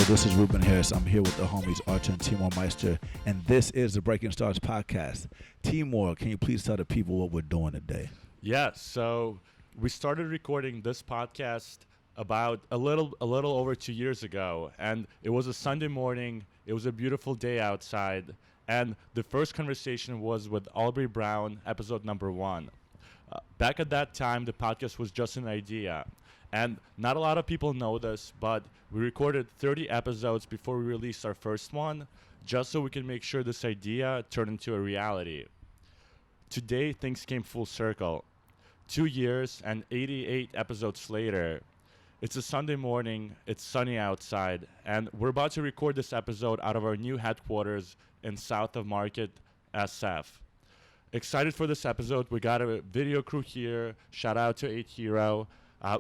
this is Ruben Harris. I'm here with the homies Artur and Timur Meyster, and this is the Breaking Stars podcast. Timur, can you please tell the people what we're doing today? Yeah, so we started recording this podcast about a little over 2 years ago, and it was a Sunday morning. It was a beautiful day outside, and the first conversation was with Aubrey Brown, episode number 1. Back at that time, the podcast was just an idea. And not a lot of people know this, but we recorded 30 episodes before we released our first one, just so we can make sure this idea turned into a reality. Today, things came full circle. 2 years and 88 episodes later, it's a Sunday morning, it's sunny outside, and we're about to record this episode out of our new headquarters in south of Market, SF. Excited for this episode. We got a video crew here. Shout out to 8 Hero.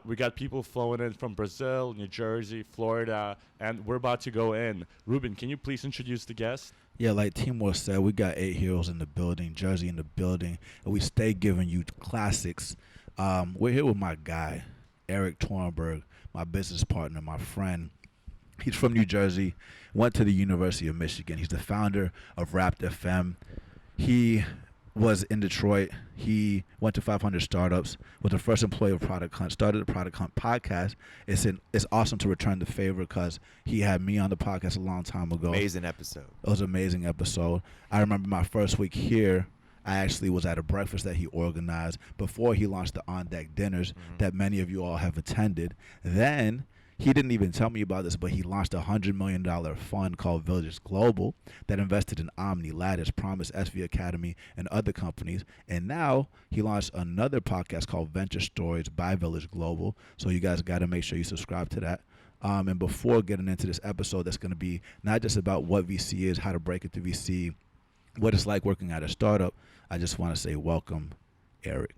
We got people flowing in from Brazil, New Jersey, Florida, and we're about to go in. Ruben, can you please introduce the guest? Yeah, like Timur said, we got 8 Heroes in the building, Jersey in the building, and we stay giving you classics. We're here with my guy, Erik Torenberg, my business partner, my friend. He's from New Jersey, went to the University of Michigan. He's the founder of Wrapped FM. He was in Detroit. He went to 500 Startups, was the first employee of Product Hunt, started the Product Hunt podcast. It's awesome to return the favor because he had me on the podcast a long time ago. Amazing episode. It was an amazing episode. I remember my first week here, I actually was at a breakfast that he organized before he launched the On Deck dinners that many of you all have attended. Then he didn't even tell me about this, but he launched a $100 million fund called Village Global that invested in Omni, Lattice, Promise, SV Academy, and other companies. And now he launched another podcast called Venture Stories by Village Global. So you guys got to make sure you subscribe to that. And before getting into this episode, that's going to be not just about what VC is, how to break into VC, what it's like working at a startup. I just want to say welcome, Erik.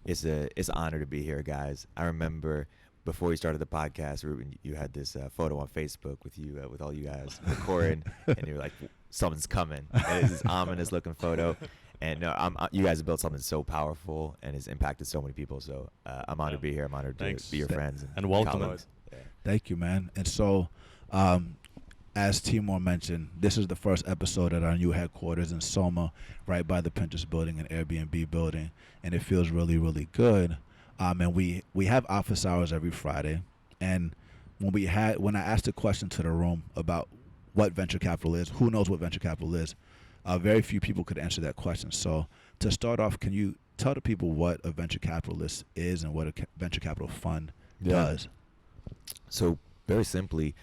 It's an honor to be here, guys. I remember before we started the podcast, Ruben, you had this photo on Facebook with you, with all you guys recording, and you were like, "Something's coming." And it's this ominous-looking photo, and you guys have built something so powerful and has impacted so many people. So I'm honored to be here. I'm honored to be your friends and welcome. Yeah. Thank you, man. And so, as Timur mentioned, this is the first episode at our new headquarters in Soma, right by the Pinterest building and Airbnb building, and it feels really, really good. And we have office hours every Friday. And when I asked a question to the room about what venture capital is, who knows what venture capital is, very few people could answer that question. So to start off, can you tell the people what a venture capitalist is and what a venture capital fund does? So very simply,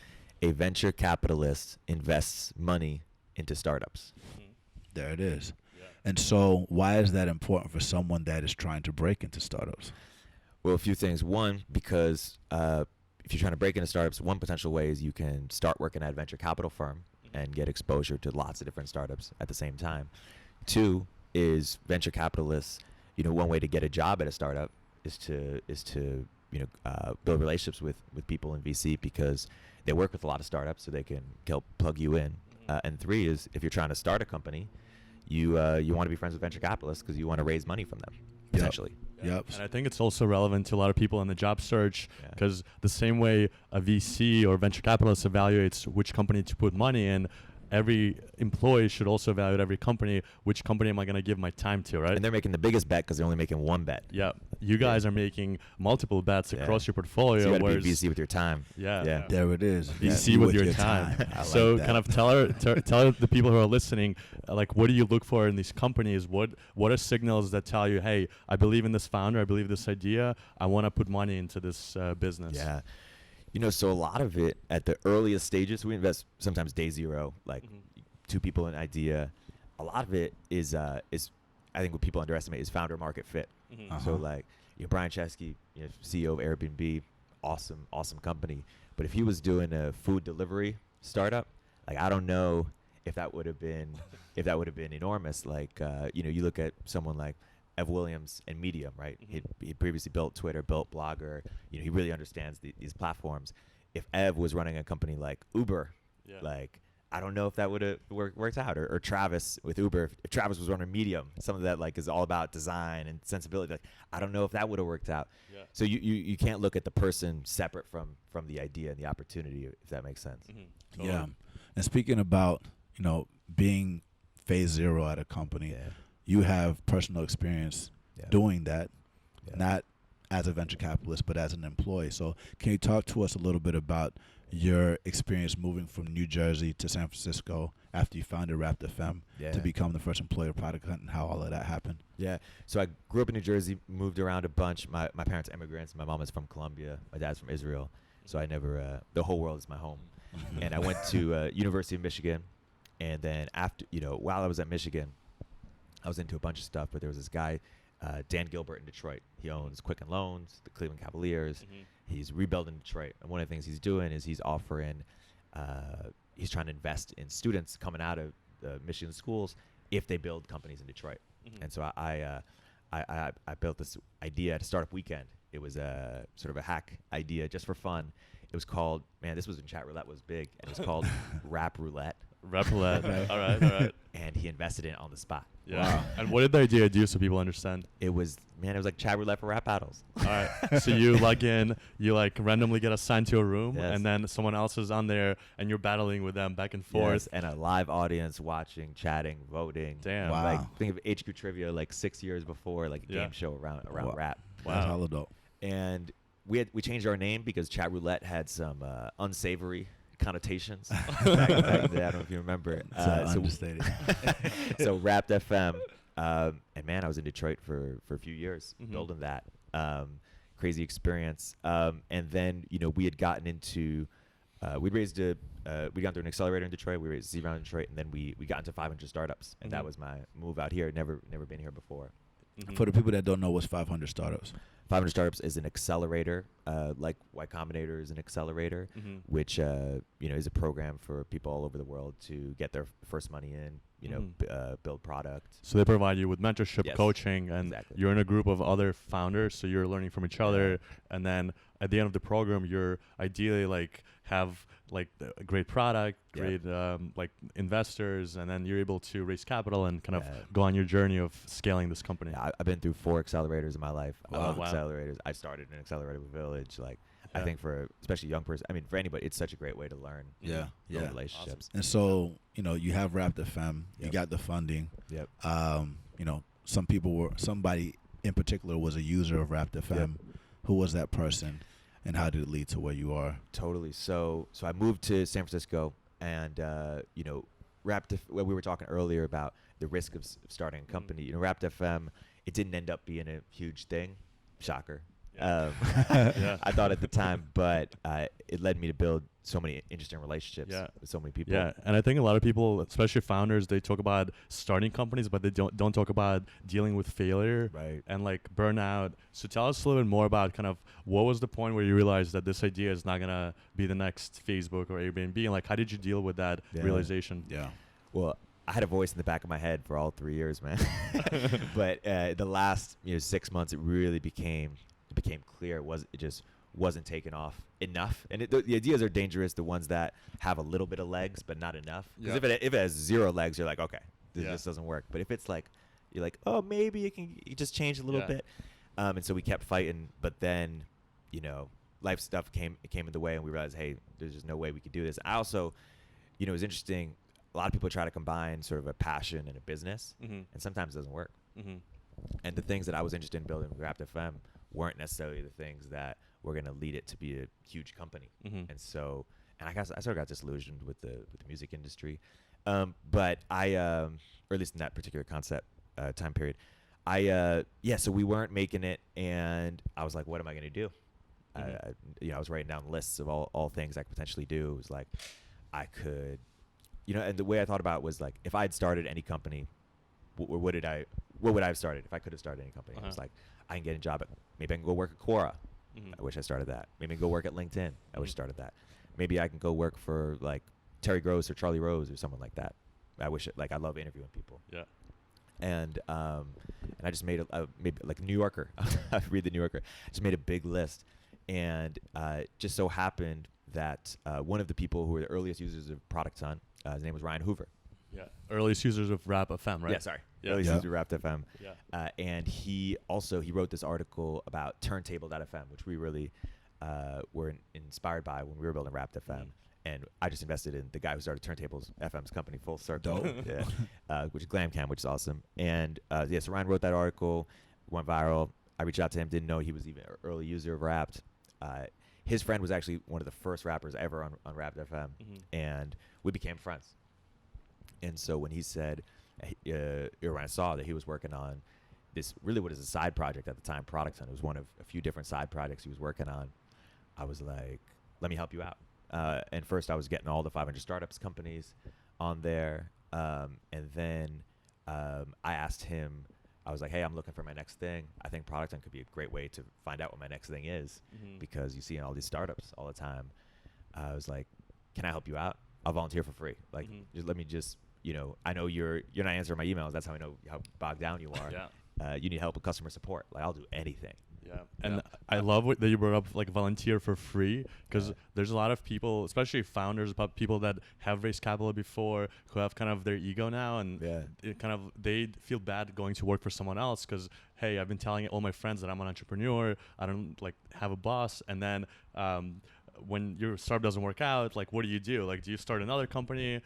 a venture capitalist invests money into startups. There it is. Yeah. And so why is that important for someone that is trying to break into startups? Well, a few things. One, because if you're trying to break into startups, one potential way is you can start working at a venture capital firm and get exposure to lots of different startups at the same time. Two is venture capitalists, one way to get a job at a startup is to build relationships with people in VC because they work with a lot of startups so they can help plug you in. And three is if you're trying to start a company, you want to be friends with venture capitalists because you want to raise money from them, potentially. Yep. And I think it's also relevant to a lot of people in the job search because the same way a VC or venture capitalist evaluates which company to put money in, every employee should also evaluate every company. Which company am I going to give my time to, right? And they're making the biggest bet because they're only making one bet. Yeah. You guys are making multiple bets across your portfolio. So you got to be VC with your time. Yeah. There it is. VC with your time. So kind of tell the people who are listening, like, what do you look for in these companies? What are signals that tell you, hey, I believe in this founder, I believe this idea, I want to put money into this business? Yeah. So a lot of it at the earliest stages, we invest sometimes day zero, like 2 people an idea. A lot of it is I think what people underestimate is founder market fit. So like Brian Chesky, CEO of Airbnb, awesome company. But if he was doing a food delivery startup, like I don't know if that would have been enormous. Like you look at someone like Ev Williams and Medium, right? He previously built Twitter, built Blogger. He really understands these platforms. If Ev was running a company like Uber, like I don't know if that would have worked out. Or Travis with Uber, if Travis was running Medium, some of that like is all about design and sensibility. Like, I don't know if that would have worked out. Yeah. So you can't look at the person separate from the idea and the opportunity, if that makes sense. Totally. Yeah. And speaking about, being phase zero at a company, you have personal experience doing that, not as a venture capitalist, but as an employee. So can you talk to us a little bit about your experience moving from New Jersey to San Francisco after you founded Wrapped FM to become the first employee of Product Hunt, and how all of that happened? Yeah. So I grew up in New Jersey, moved around a bunch. My parents are immigrants. My mom is from Colombia. My dad's from Israel. So I never, the whole world is my home. And I went to University of Michigan. And then after, while I was at Michigan, I was into a bunch of stuff, but there was this guy, Dan Gilbert in Detroit. He owns Quicken Loans, the Cleveland Cavaliers. He's rebuilding Detroit. And one of the things he's doing is he's offering, he's trying to invest in students coming out of Michigan schools if they build companies in Detroit. And so I built this idea at a startup weekend. It was a sort of a hack idea just for fun. It was called, this was when chat roulette was big, and it was called Rap Roulette. Rap roulette. All right. And he invested in it on the spot. Yeah. Wow. And what did the idea do so people understand? It was like chat roulette for rap battles. All right. So you log in, you like randomly get assigned to a room, and then someone else is on there, and you're battling with them back and forth. Yes, and a live audience watching, chatting, voting. Damn. Wow. Like think of HQ Trivia like 6 years before, like a game show around rap. Wow. That's hella dope. And we changed our name because chat roulette had some unsavory connotations back in the day. I don't know if you remember. Understated. So Wrapped FM, and I was in Detroit for a few years building that. Crazy experience. And then we had gotten into, we got through an accelerator in Detroit. We raised a seed round in Detroit, and then we got into 500 startups, and that was my move out here. Never been here before. For the people that don't know, what's 500 startups? 500 Startups is an accelerator, like Y Combinator is an accelerator, which is a program for people all over the world to get their first money in, build product. So they provide you with mentorship, coaching, and you're in a group of other founders, so you're learning from each other. And then at the end of the program, you're ideally have a great product, great like investors, and then you're able to raise capital and kind of go on your journey of scaling this company. Yeah, I've been through 4 accelerators in my life. Wow. I love accelerators. I started an accelerator Village. I think for especially young person, for anybody, it's such a great way to learn. Build relationships. Awesome. And so you have Wrapped FM. You got the funding. Somebody in particular was a user of Wrapped FM. Who was that person? And how did it lead to where you are? Totally. So I moved to San Francisco, and Wrapped. We were talking earlier about the risk of starting a company. Wrapped FM, it didn't end up being a huge thing. Shocker. I thought at the time, but it led me to build so many interesting relationships with so many people. Yeah, and I think a lot of people, especially founders, they talk about starting companies, but they don't talk about dealing with failure and burnout. So tell us a little bit more about kind of what was the point where you realized that this idea is not gonna be the next Facebook or Airbnb, and how did you deal with that realization? Yeah. Well, I had a voice in the back of my head for all 3 years, man. But the last 6 months, it really became clear it just wasn't taking off enough. And the ideas are dangerous, the ones that have a little bit of legs but not enough. Because if it has 0 legs, you're like, okay, this just doesn't work. But if it's you're like, oh, maybe you just change a little bit. And so we kept fighting, but then life stuff came in the way, and we realized, hey, there's just no way we could do this. I also, it was interesting, a lot of people try to combine sort of a passion and a business, and sometimes it doesn't work. And the things that I was interested in building with Wrapped FM weren't necessarily the things that were going to lead it to be a huge company. And so, I guess I sort of got disillusioned with the music industry. But or at least in that particular concept time period, so we weren't making it, and I was like, what am I going to do? I was writing down lists of all things I could potentially do. It was like, I could, and the way I thought about it was if I'd started any company, what would I have started if I could have started any company? I was like, I can get a job maybe I can go work at Quora. I wish I started that. Maybe I can go work at LinkedIn. I wish I started that. Maybe I can go work for Terry Gross or Charlie Rose or someone like that. I wish I love interviewing people. Yeah. And I just made maybe New Yorker. I read the New Yorker. Just made a big list, and just so happened that one of the people who were the earliest users of Product Hunt His name was Ryan Hoover. Yeah. Earliest users of Rap FM, right? Yeah, sorry. Yeah. Earliest Yeah. user of Rap FM. Yeah. And he wrote this article about turntable.fm, which we really were inspired by when we were building Rap FM. And I just invested in the guy who started Turntables FM's company, full circle. Dope. Yeah. Which is Glamcam, which is awesome. And so Ryan wrote that article, went viral. I reached out to him, didn't know he was even an early user of Wrapped. His friend was actually one of the first rappers ever on Wrapped FM, and we became friends. And so when he said, or when I saw that he was working on this, really what is a side project at the time, Product Hunt, it was one of a few different side projects he was working on, I was like, let me help you out. And first I was getting all the 500 startups companies on there. And then I asked him, I was like, hey, I'm looking for my next thing. I think Product Hunt could be a great way to find out what my next thing is, because you see all these startups all the time. I was like, can I help you out? I'll volunteer for free. Like, just let me just, I know you're not answering my emails. That's how I know how bogged down you are. Yeah. You need help with customer support. Like, I'll do anything. Yeah, and I love that you brought up like volunteer for free, because there's a lot of people, especially founders, people that have raised capital before, who have kind of their ego now, and they feel bad going to work for someone else because, hey, I've been telling all my friends that I'm an entrepreneur, I don't like have a boss, and then when your startup doesn't work out, like, what do you do? Like, do you start another company,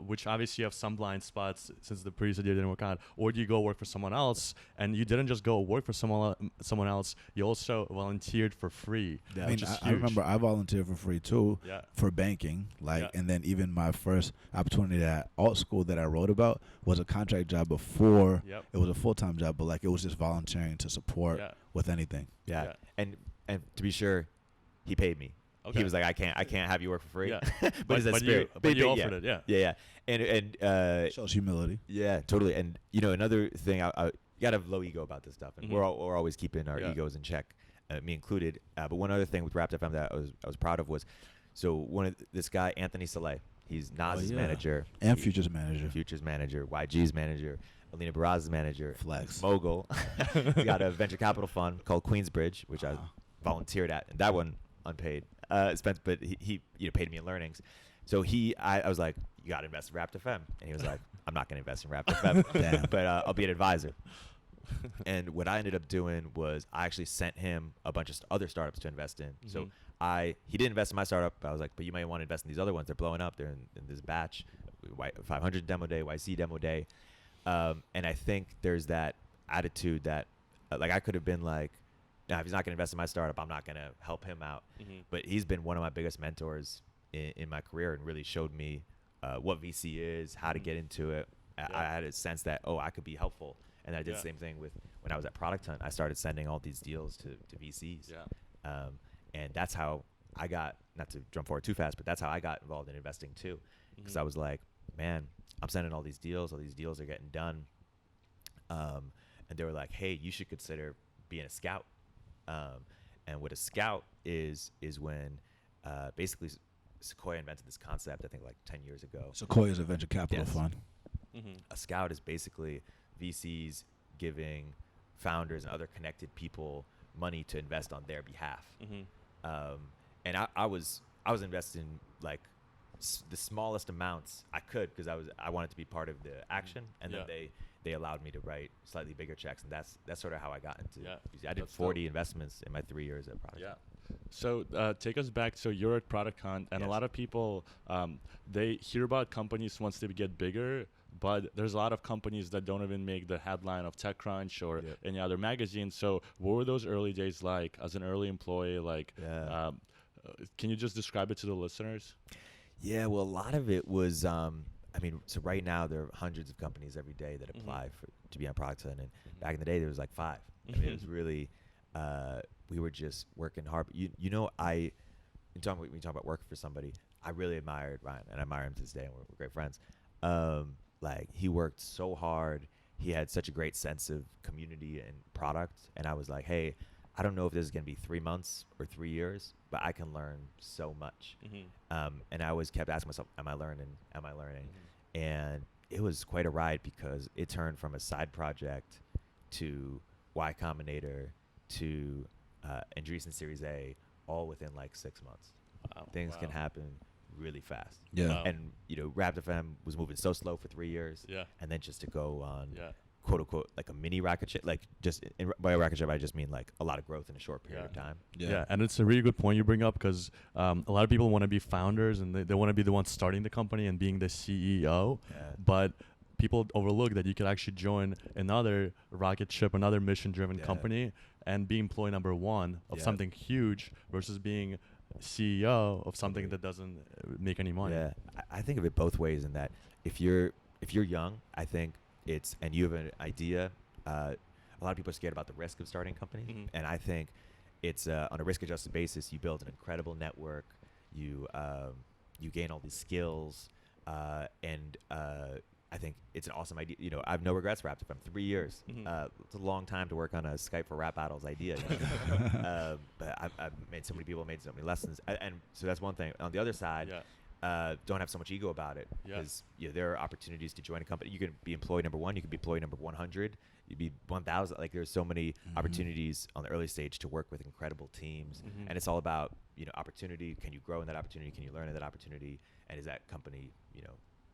which obviously you have some blind spots since the previous idea didn't work out, or do you go work for someone else? And you didn't just go work for someone else, you also volunteered for free. I which is I huge. remember I volunteered for free too, for banking. And then even my first opportunity at alt school that I wrote about was a contract job before. It was a full-time job, but like it was just volunteering to support with anything. Yeah. And to be sure, he paid me. Okay. He was like, I can't have you work for free. Yeah. but you offered it, Yeah. And shows humility. Yeah, totally. And another thing, you gotta have low ego about this stuff, and we're always keeping our egos in check, me included. But one other thing with Wrapped FM that I was proud of was, so this guy Anthony Saleh, he's Nas's manager and Future's manager, YG's manager, Alina Baraz's manager, Flex mogul. He's got a venture capital fund called Queensbridge, which I volunteered at, and that one unpaid. But he paid me in learnings. So I was like, you got to invest in Wrapped FM. And he was like, I'm not going to invest in Wrapped FM, but I'll be an advisor. And what I ended up doing was I actually sent him a bunch of other startups to invest in. So he didn't invest in my startup. I was like, but you might want to invest in these other ones. They're blowing up. They're in this batch, 500 demo day, YC demo day. And I think there's that attitude that like I could have been like, now, if he's not going to invest in my startup, I'm not going to help him out. But he's been one of my biggest mentors in my career, and really showed me what VC is, how to get into it. I had a sense that, I could be helpful. And I did the same thing with when I was at Product Hunt. I started sending all these deals to VCs. And that's how I got, not to jump forward too fast, but that's how I got involved in investing too. Because I was like, man, I'm sending all these deals are getting done. And they were like, hey, you should consider being a scout. And what a scout is when basically Sequoia invented this concept, I think like 10 years ago. Sequoia is a venture capital fund. A scout is basically VCs giving founders and other connected people money to invest on their behalf. And I was investing like the smallest amounts I could, because I wanted to be part of the action, and then they allowed me to write slightly bigger checks, and that's sort of how I got into VC. I did 40 investments in my 3 years at Product Hunt. So take us back. So you're at Product Hunt, and a lot of people, they hear about companies once they get bigger, but there's a lot of companies that don't even make the headline of TechCrunch or any other magazine. So what were those early days like as an early employee? Like, can you just describe it to the listeners? Yeah, well, a lot of it was, so right now there are hundreds of companies every day that apply to be on Product Hunt, and back in the day there was like 5. It was really, we were just working hard. When you talk about working for somebody, I really admired Ryan, and I admire him to this day, and we're great friends. Like, he worked so hard. He had such a great sense of community and product, and I was like, hey, I don't know if this is going to be 3 months or 3 years, but I can learn so much. And I always kept asking myself, am I learning? And it was quite a ride, because it turned from a side project to Y Combinator to Andreessen Series A, all within like 6 months. Things can happen really fast. Yeah. And Rap FM was moving so slow for 3 years. Yeah. And then just to go on, Yeah. quote unquote, like a mini rocket ship, like just by a rocket ship, I just mean like a lot of growth in a short period of time. Yeah, and it's a really good point you bring up because a lot of people want to be founders and they want to be the ones starting the company and being the CEO, but people overlook that you could actually join another rocket ship, another mission-driven company, and be employee number one of something huge versus being CEO of something that doesn't make any money. Yeah, I think of it both ways in that if you're young, I think and you have an idea, a lot of people are scared about the risk of starting a company, and I think it's on a risk-adjusted basis. You build an incredible network, you gain all these skills, and I think it's an awesome idea. I have no regrets for Rap FM. 3 years. It's a long time to work on a Skype for Rap Battles idea. But I've made so many people, made so many lessons, and so that's one thing. On the other side. Don't have so much ego about it because there are opportunities to join a company. You can be employee number 1, you can be employee number 100, you'd be 1,000. Like there's so many opportunities on the early stage to work with incredible teams, and it's all about opportunity. Can you grow in that opportunity? Can you learn in that opportunity? And is that company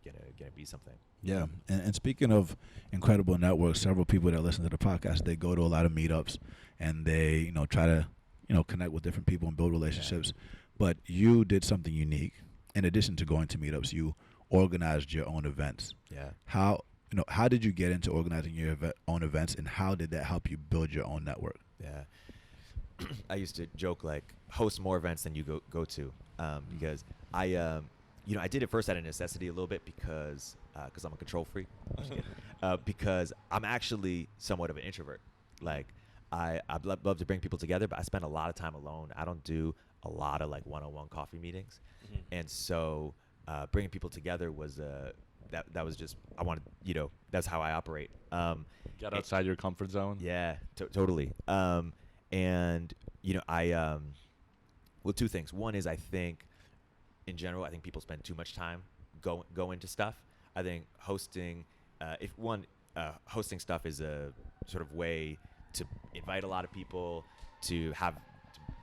gonna be something? Yeah, and speaking of incredible networks, several people that listen to the podcast, they go to a lot of meetups and they try to connect with different people and build relationships. But you did something unique. In addition to going to meetups, you organized your own events. Yeah. How did you get into organizing your own events, and how did that help you build your own network? Yeah. I used to joke like host more events than you go to, because I did it first out of necessity a little bit because I'm a control freak, because I'm actually somewhat of an introvert. Like I'd love to bring people together, but I spend a lot of time alone. I don't do a lot of like one-on-one coffee meetings. And so bringing people together was that was just, I wanted, that's how I operate. Get outside your comfort zone. Yeah, totally. And well, two things. One is I think in general, I think people spend too much time go into stuff. I think hosting stuff is a sort of way to invite a lot of people, to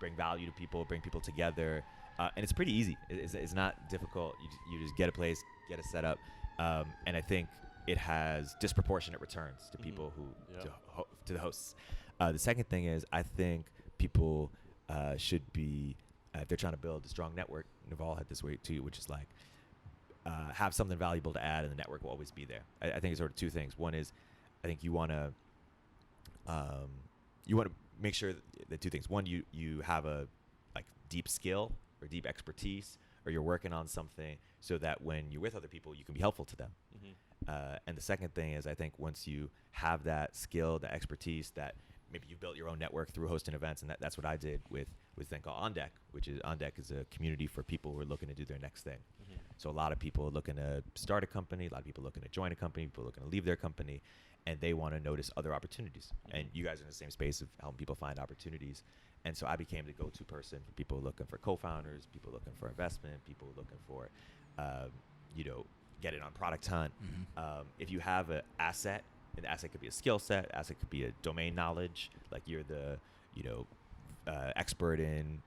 bring value to people, bring people together. And it's pretty easy. It's not difficult. You just get a place, get it set up, and I think it has disproportionate returns to people to the hosts. The second thing is I think people should be, if they're trying to build a strong network, Naval had this way too, which is like have something valuable to add, and the network will always be there. I think it's sort of two things. One is I think you want to make sure that two things. One, you have a like deep skill or deep expertise, or you're working on something so that when you're with other people, you can be helpful to them. And the second thing is I think once you have that skill, that expertise, that maybe you built your own network through hosting events, and that's what I did with a thing called On Deck, which is On Deck is a community for people who are looking to do their next thing. So a lot of people are looking to start a company, a lot of people looking to join a company, people looking to leave their company, and they want to notice other opportunities. And you guys are in the same space of helping people find opportunities. And so I became the go-to person for people looking for co-founders, people looking for investment, people looking for, get it on product hunt. If you have an asset, and the asset could be a skill set, asset could be a domain knowledge, like you're the, expert in,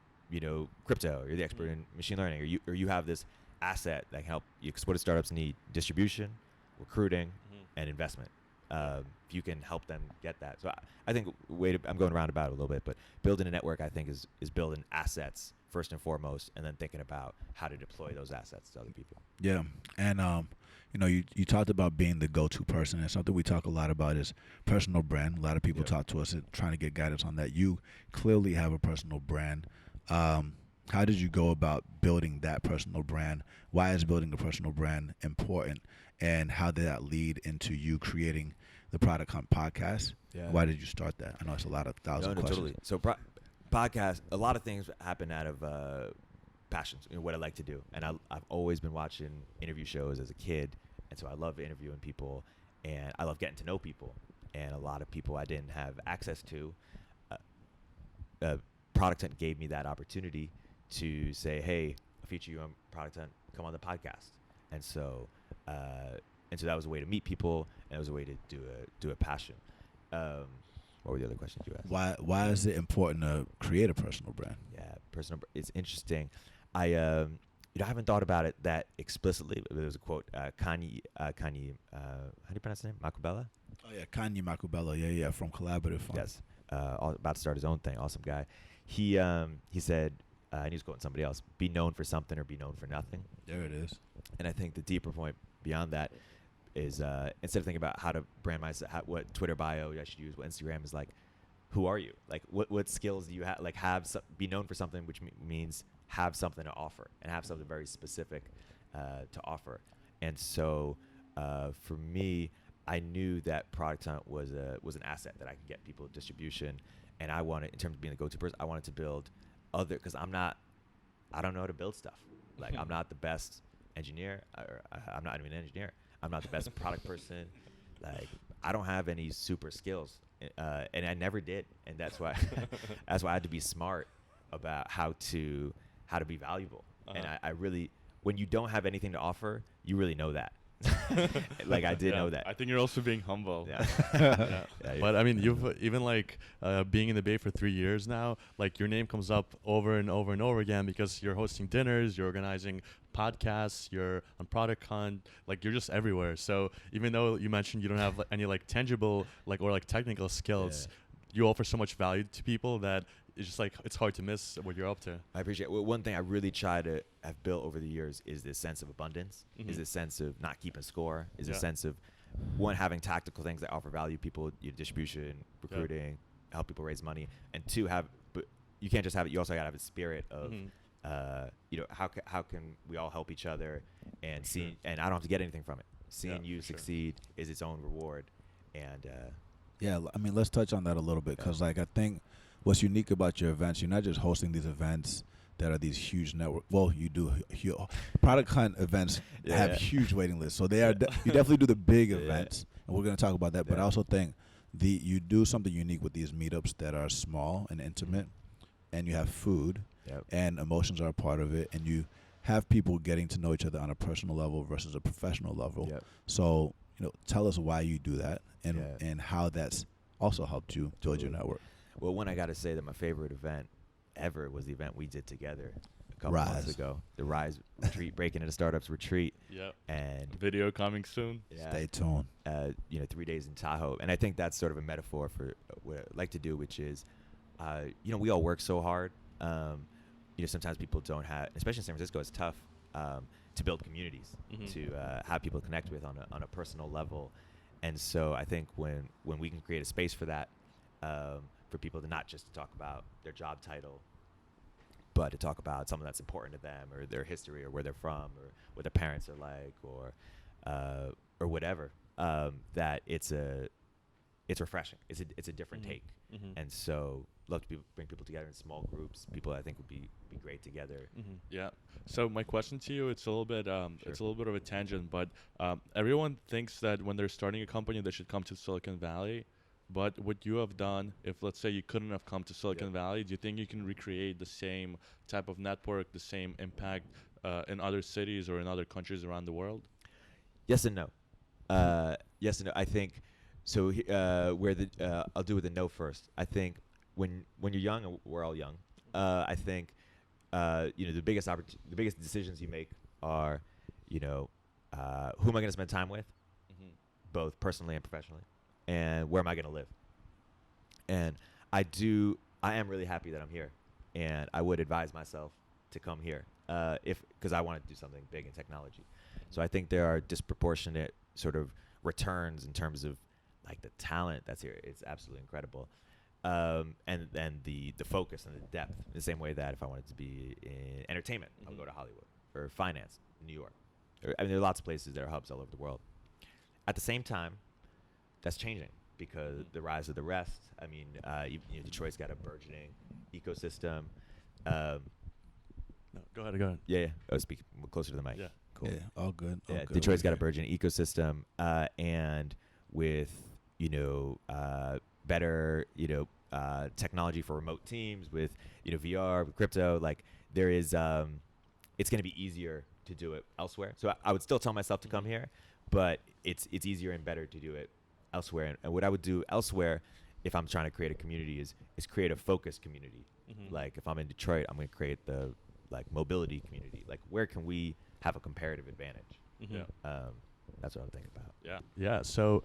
crypto, or you're the expert in machine learning, or you have this asset that can help you. Because what do startups need? Distribution, recruiting, and investment. If you can help them get that. So I think I'm going around about it a little bit, but building a network, I think, is building assets first and foremost, and then thinking about how to deploy those assets to other people. Yeah, and you talked about being the go-to person, and something we talk a lot about is personal brand. A lot of people talk to us and trying to get guidance on that. You clearly have a personal brand. How did you go about building that personal brand? Why is building a personal brand important? And how did that lead into you creating the Product Hunt podcast? Yeah. Why did you start that? I know it's a lot of thousand questions. Totally. So podcast, a lot of things happen out of passions, what I like to do. And I've always been watching interview shows as a kid. And so I love interviewing people, and I love getting to know people. And a lot of people I didn't have access to. Product Hunt gave me that opportunity to say, hey, I'll feature you on Product Hunt, come on the podcast. And so that was a way to meet people, and it was a way to do a passion. What were the other questions you asked? Why is it important to create a personal brand? Yeah, it's interesting. I I haven't thought about it that explicitly. There was a quote, Kanye, how do you pronounce his name? Makubela? Oh yeah, Kanye Makubela, yeah, from Collaborative Fund. Yes. About to start his own thing. Awesome guy. He said, and he was quoting somebody else, be known for something or be known for nothing. There it is. And I think the deeper point beyond that is instead of thinking about how to brand myself, what Twitter bio I should use, what Instagram is like, who are you? Like, what skills do you have? Like, be known for something, which means have something to offer and have something very specific to offer. And so for me, I knew that Product Hunt was an asset that I could get people distribution, and I wanted, in terms of being the go-to person, I wanted to build because I don't know how to build stuff. Like, I'm not the best engineer, I'm not even an engineer. I'm not the best product person. Like, I don't have any super skills, and I never did, and that's why I had to be smart about how to be valuable. And I really, when you don't have anything to offer, you really know that. Like, I did know that. I think you're also being humble. Yeah. Yeah. But I mean, you've even like being in the Bay for 3 years now, like your name comes up over and over and over again because you're hosting dinners, you're organizing podcasts, you're on Product Hunt, like you're just everywhere. So even though you mentioned you don't have any like tangible or technical skills, you offer so much value to people that it's just like it's hard to miss what you're up to. I appreciate it. Well, one thing I really try to have built over the years is this sense of abundance, is this sense of not keeping score, is a sense of, one, having tactical things that offer value people, distribution, recruiting, help people raise money, and two, but you can't just have it, you also got to have a spirit of, how can we all help each other and and I don't have to get anything from it. Seeing you succeed is its own reward. And I mean, let's touch on that a little bit, because like I think what's unique about your events, you're not just hosting these events that are these huge network. Well, you do. Product Hunt events have huge waiting lists, so they are. You definitely do the big events, and we're going to talk about that. But I also think you do something unique with these meetups that are small and intimate, and you have food, and emotions are a part of it, and you have people getting to know each other on a personal level versus a professional level. So tell us why you do that, and how that's also helped you build your network. Well, one, I got to say that my favorite event ever was the event we did together a couple months ago. The Rise retreat, Breaking into Startups retreat. And video coming soon. Stay tuned. 3 days in Tahoe. And I think that's sort of a metaphor for what I like to do, which is, we all work so hard. Sometimes people don't have, especially in San Francisco, it's tough to build communities, to have people connect with on a personal level. And so I think when we can create a space for that, for people to not just talk about their job title, but to talk about something that's important to them, or their history, or where they're from, or what their parents are like, or whatever. That it's refreshing. It's a different take, and so love to bring people together in small groups. People I think would be great together. Yeah. So my question to you, it's a little bit of a tangent, but everyone thinks that when they're starting a company, they should come to Silicon Valley. But what you have done, if let's say you couldn't have come to Silicon Valley, do you think you can recreate the same type of network, the same impact in other cities or in other countries around the world? Yes and no. Yes and no. I think so. I'll do with the no first. I think when you're young, and we're all young, I think the biggest decisions you make are, who am I going to spend time with, both personally and professionally. And where am I going to live? And I am really happy that I'm here, and I would advise myself to come here because I want to do something big in technology. So I think there are disproportionate sort of returns in terms of like the talent that's here. It's absolutely incredible, and the focus and the depth. In the same way that if I wanted to be in entertainment, I would go to Hollywood, or finance, New York. There are lots of places that are hubs all over the world. At the same time, that's changing because the rise of the rest. I mean, Detroit's got a burgeoning ecosystem. No, go ahead. Yeah. Oh, speak closer to the mic. Yeah. Cool. Yeah, all good. Detroit's got a burgeoning ecosystem, and with better technology for remote teams, with VR, with crypto, like there is, it's going to be easier to do it elsewhere. So I would still tell myself to come here, but it's easier and better to do it elsewhere. And what I would do elsewhere, if I'm trying to create a community, is create a focused community. Like if I'm in Detroit, I'm going to create the like mobility community. Like where can we have a comparative advantage? Yeah. That's what I'm thinking about. Yeah. So,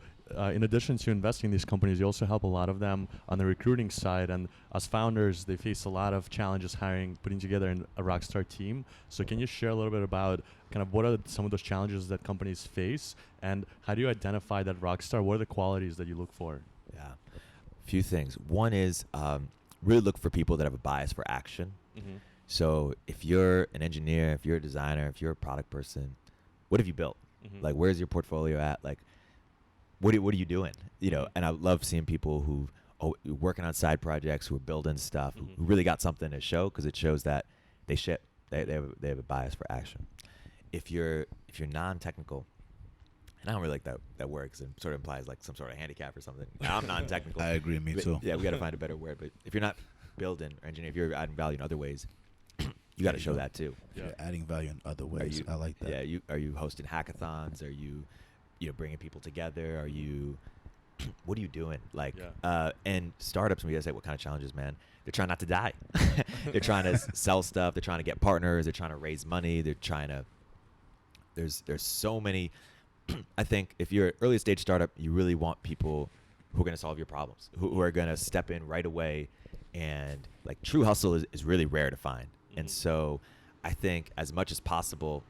in addition to investing in these companies, you also help a lot of them on the recruiting side. And as founders, they face a lot of challenges putting together a rockstar team. So, can you share a little bit about kind of what are some of those challenges that companies face, and how do you identify that rockstar? What are the qualities that you look for? Yeah, a few things. One is really look for people that have a bias for action. So, if you're an engineer, if you're a designer, if you're a product person, what have you built? Like, where's your portfolio at? Like, what are you doing? You know, and I love seeing people who working on side projects, who are building stuff, who really got something to show, because it shows that they ship. They have a bias for action. If you're non-technical, and I don't really like that word because it sort of implies like some sort of handicap or something. I'm non-technical. I agree, me too. Yeah, we got to find a better word. But if you're not building or engineering, if you're adding value in other ways, you got to show that too. Yeah, adding value in other ways. I like that. Yeah, are you hosting hackathons? Are you bringing people together? Are you what are you doing? Like, and startups, when we say what kind of challenges, man, they're trying not to die. They're trying to sell stuff. They're trying to get partners. They're trying to raise money. They're trying to. There's so many. I think if you're an early stage startup, you really want people who are going to solve your problems, who are going to step in right away, and like true hustle is really rare to find. And so I think as much as possible,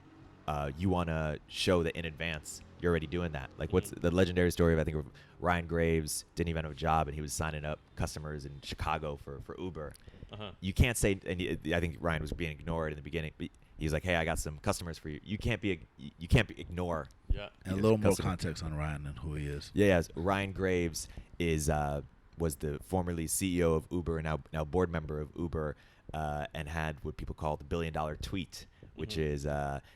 you want to show that in advance you're already doing that. Like what's the legendary story of, I think, of Ryan Graves didn't even have a job and he was signing up customers in Chicago for Uber. You can't say, and I think Ryan was being ignored in the beginning, but he was like, hey, I got some customers for you. You can't ignore. Yeah. And a little more context on Ryan and who he is. Yeah, Ryan Graves was the formerly CEO of Uber and now board member of Uber. And had what people call the $1 billion tweet, which is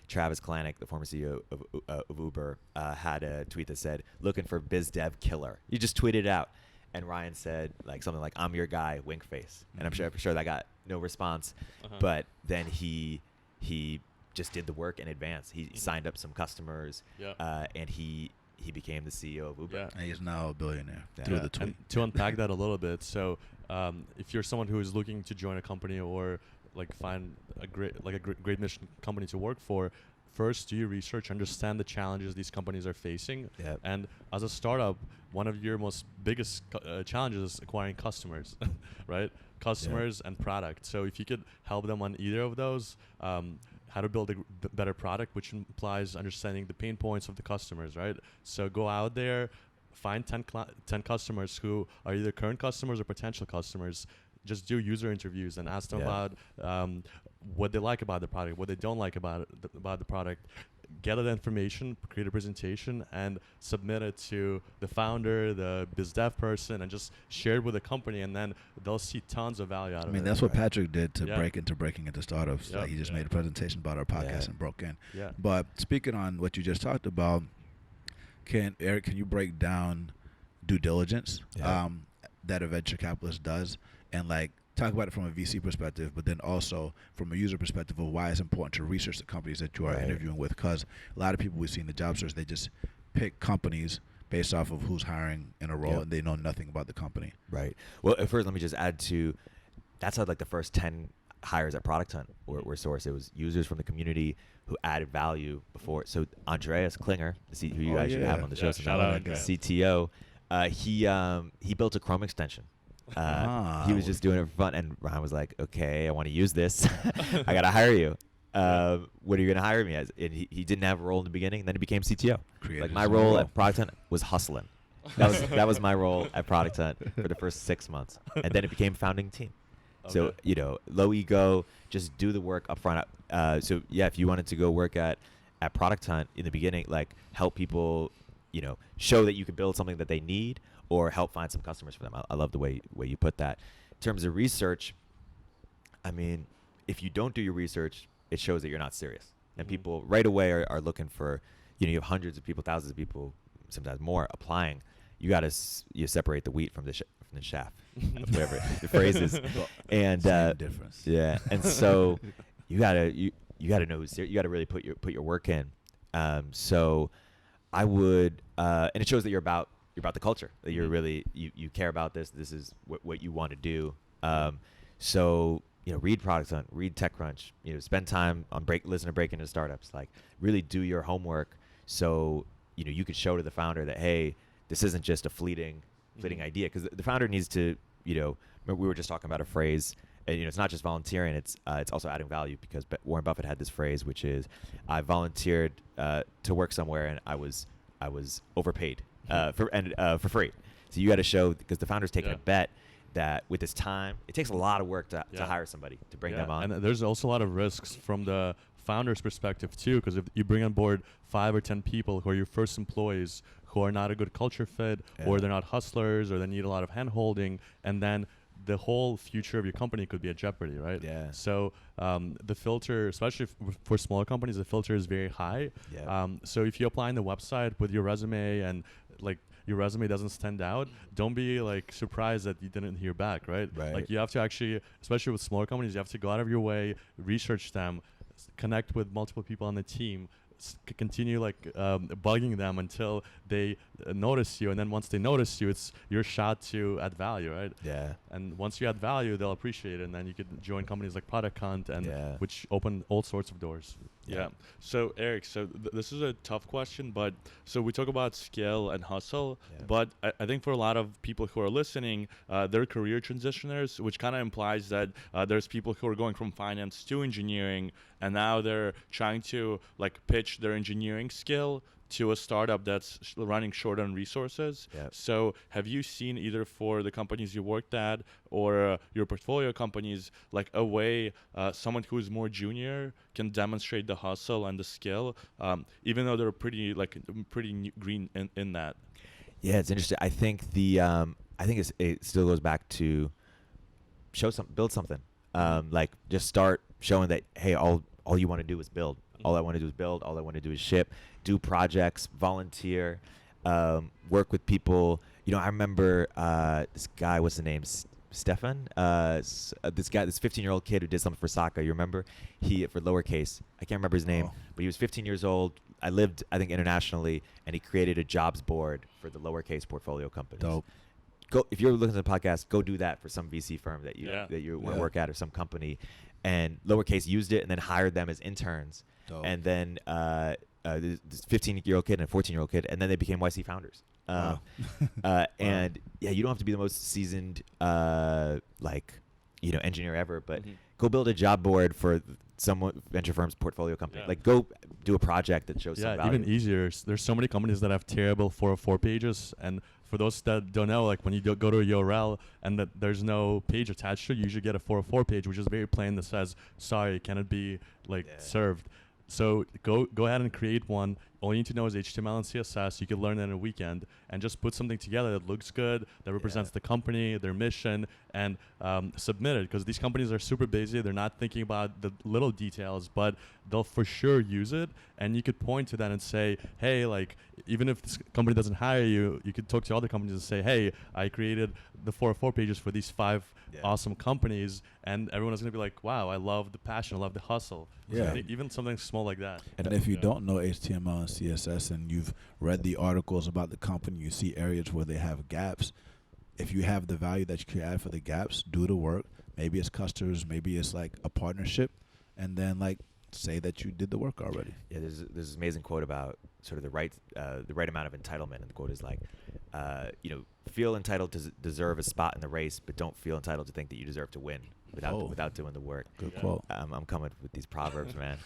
Travis Kalanick, the former CEO of Uber, had a tweet that said, looking for biz dev killer. You just tweeted it out. And Ryan said like something like, I'm your guy, wink face. And I'm sure that got no response. But then he just did the work in advance. He signed up some customers, and he became the CEO of Uber. And he's now a billionaire through the tweet. And to unpack that a little bit, so if you're someone who is looking to join a company or like find a great mission company to work for, first do your research, understand the challenges these companies are facing. And as a startup, one of your most biggest challenges is acquiring customers, right? Customers and product. So if you could help them on either of those, how to build a better product, which implies understanding the pain points of the customers, right? So go out there, find 10 customers who are either current customers or potential customers. Just do user interviews and ask them about what they like about the product, what they don't like about the product. Gather the information, create a presentation, and submit it to the founder, the biz dev person, and just share it with the company, and then they'll see tons of value out of it. I mean, that's what Patrick did to breaking into startups. Like he just made a presentation about our podcast and broke in. But speaking on what you just talked about, Eric, can you break down due diligence that a venture capitalist does, and like talk about it from a VC perspective, but then also from a user perspective of why it's important to research the companies that you are interviewing with? Because a lot of people we see in the job search, they just pick companies based off of who's hiring in a role, and they know nothing about the company. Right. Well, at first, let me just add to that's how like the first 10 hires at Product Hunt were sourced. It was users from the community who added value before. So Andreas Klinger, who you guys should have on the show, shout out, CTO, he built a Chrome extension. He was just doing it for fun, and Ryan was like, okay, I want to use this. I got to hire you. What are you going to hire me as? And he didn't have a role in the beginning, and then he became CTO. Like my role at Product Hunt was hustling. That was my role at Product Hunt for the first 6 months, and then it became founding team. So low ego, just do the work up front. So if you wanted to go work at Product Hunt in the beginning, like help people, show that you can build something that they need, or help find some customers for them. I love the way you put that. In terms of research, I mean, if you don't do your research, it shows that you're not serious. And people right away are looking for, you have hundreds of people, thousands of people, sometimes more applying. You got to separate the wheat from the chaff, whatever the phrase is. And same difference. Yeah, and so you gotta know who's serious. You gotta really put your work in. So I would, and it shows that you're about the culture. That you're really you care about this. This is what you want to do. So read Product Hunt, read TechCrunch, spend time on listen to Break Into Startups. Like, really do your homework so, you could show to the founder that, hey, this isn't just a fleeting idea. Because the founder needs to, remember we were just talking about a phrase, and, it's not just volunteering, it's also adding value, because Warren Buffett had this phrase, which is, I volunteered to work somewhere and I was overpaid for free. So you got to show, because the founder's taking a bet that with this time, it takes a lot of work to hire somebody, to bring them on. And there's also a lot of risks from the founder's perspective too, because if you bring on board 5 or 10 people who are your first employees, who are not a good culture fit, or they're not hustlers, or they need a lot of hand holding, and then the whole future of your company could be at jeopardy, right? Yeah. So the filter, especially for smaller companies, the filter is very high. Yeah. So if you apply on the website with your resume and like your resume doesn't stand out, don't be like surprised that you didn't hear back, right? Like you have to actually, especially with smaller companies, you have to go out of your way, research them, connect with multiple people on the team, continue like bugging them until they notice you, and then once they notice you, it's your shot to add value, right? Yeah. And once you add value, they'll appreciate it, and then you could join companies like Product Hunt, and which open all sorts of doors. Yeah. So Erik, this is a tough question, but so we talk about skill and hustle, but I think for a lot of people who are listening, they're career transitioners, which kind of implies that there's people who are going from finance to engineering, and now they're trying to like pitch their engineering skill to a startup that's running short on resources. So have you seen, either for the companies you worked at or your portfolio companies, like a way someone who is more junior can demonstrate the hustle and the skill, even though they're pretty green in that? Yeah, it's interesting. I think it still goes back to build something. Like, just start showing that, hey, all you want to do is build. All I want to do is build. All I want to do is ship, do projects, volunteer, work with people. I remember this guy, what's the name? Stefan? This 15-year-old kid who did something for Saka. You remember? For Lowercase. I can't remember his name, but he was 15 years old. I lived, I think, internationally, and he created a jobs board for the Lowercase portfolio companies. Dope. Go, if you're looking at the podcast, go do that for some VC firm that you want to work at, or some company. And Lowercase used it and then hired them as interns. Dope. And then this 15-year-old kid and a 14-year-old kid, and then they became YC founders. And you don't have to be the most seasoned engineer ever, but go build a job board for some venture firm's portfolio company. Like, go do a project that shows some value. Even easier. There's so many companies that have terrible 404 pages, and for those that don't know, like when you go to a URL and that there's no page attached to it, you usually get a 404 page, which is very plain, that says, sorry, can it be served? So go ahead and create one. All you need to know is HTML and CSS. You can learn it in a weekend, and just put something together that looks good, that represents the company, their mission, and submit it. Because these companies are super busy. They're not thinking about the little details, but they'll for sure use it. And you could point to that and say, hey, like, even if this company doesn't hire you, you could talk to other companies and say, hey, I created the 404 pages for these 5 awesome companies, and everyone is going to be like, wow, I love the passion, I love the hustle. So even something small like that. And if you don't know HTML and CSS, and you've read the articles about the company, you see areas where they have gaps. If you have the value that you can add for the gaps, do the work. Maybe it's customers, maybe it's like a partnership, and then like say that you did the work already. Yeah, there's this amazing quote about sort of the right amount of entitlement, and the quote is like, feel entitled to deserve a spot in the race, but don't feel entitled to think that you deserve to win without doing the work. Good quote. I'm coming with these proverbs, man.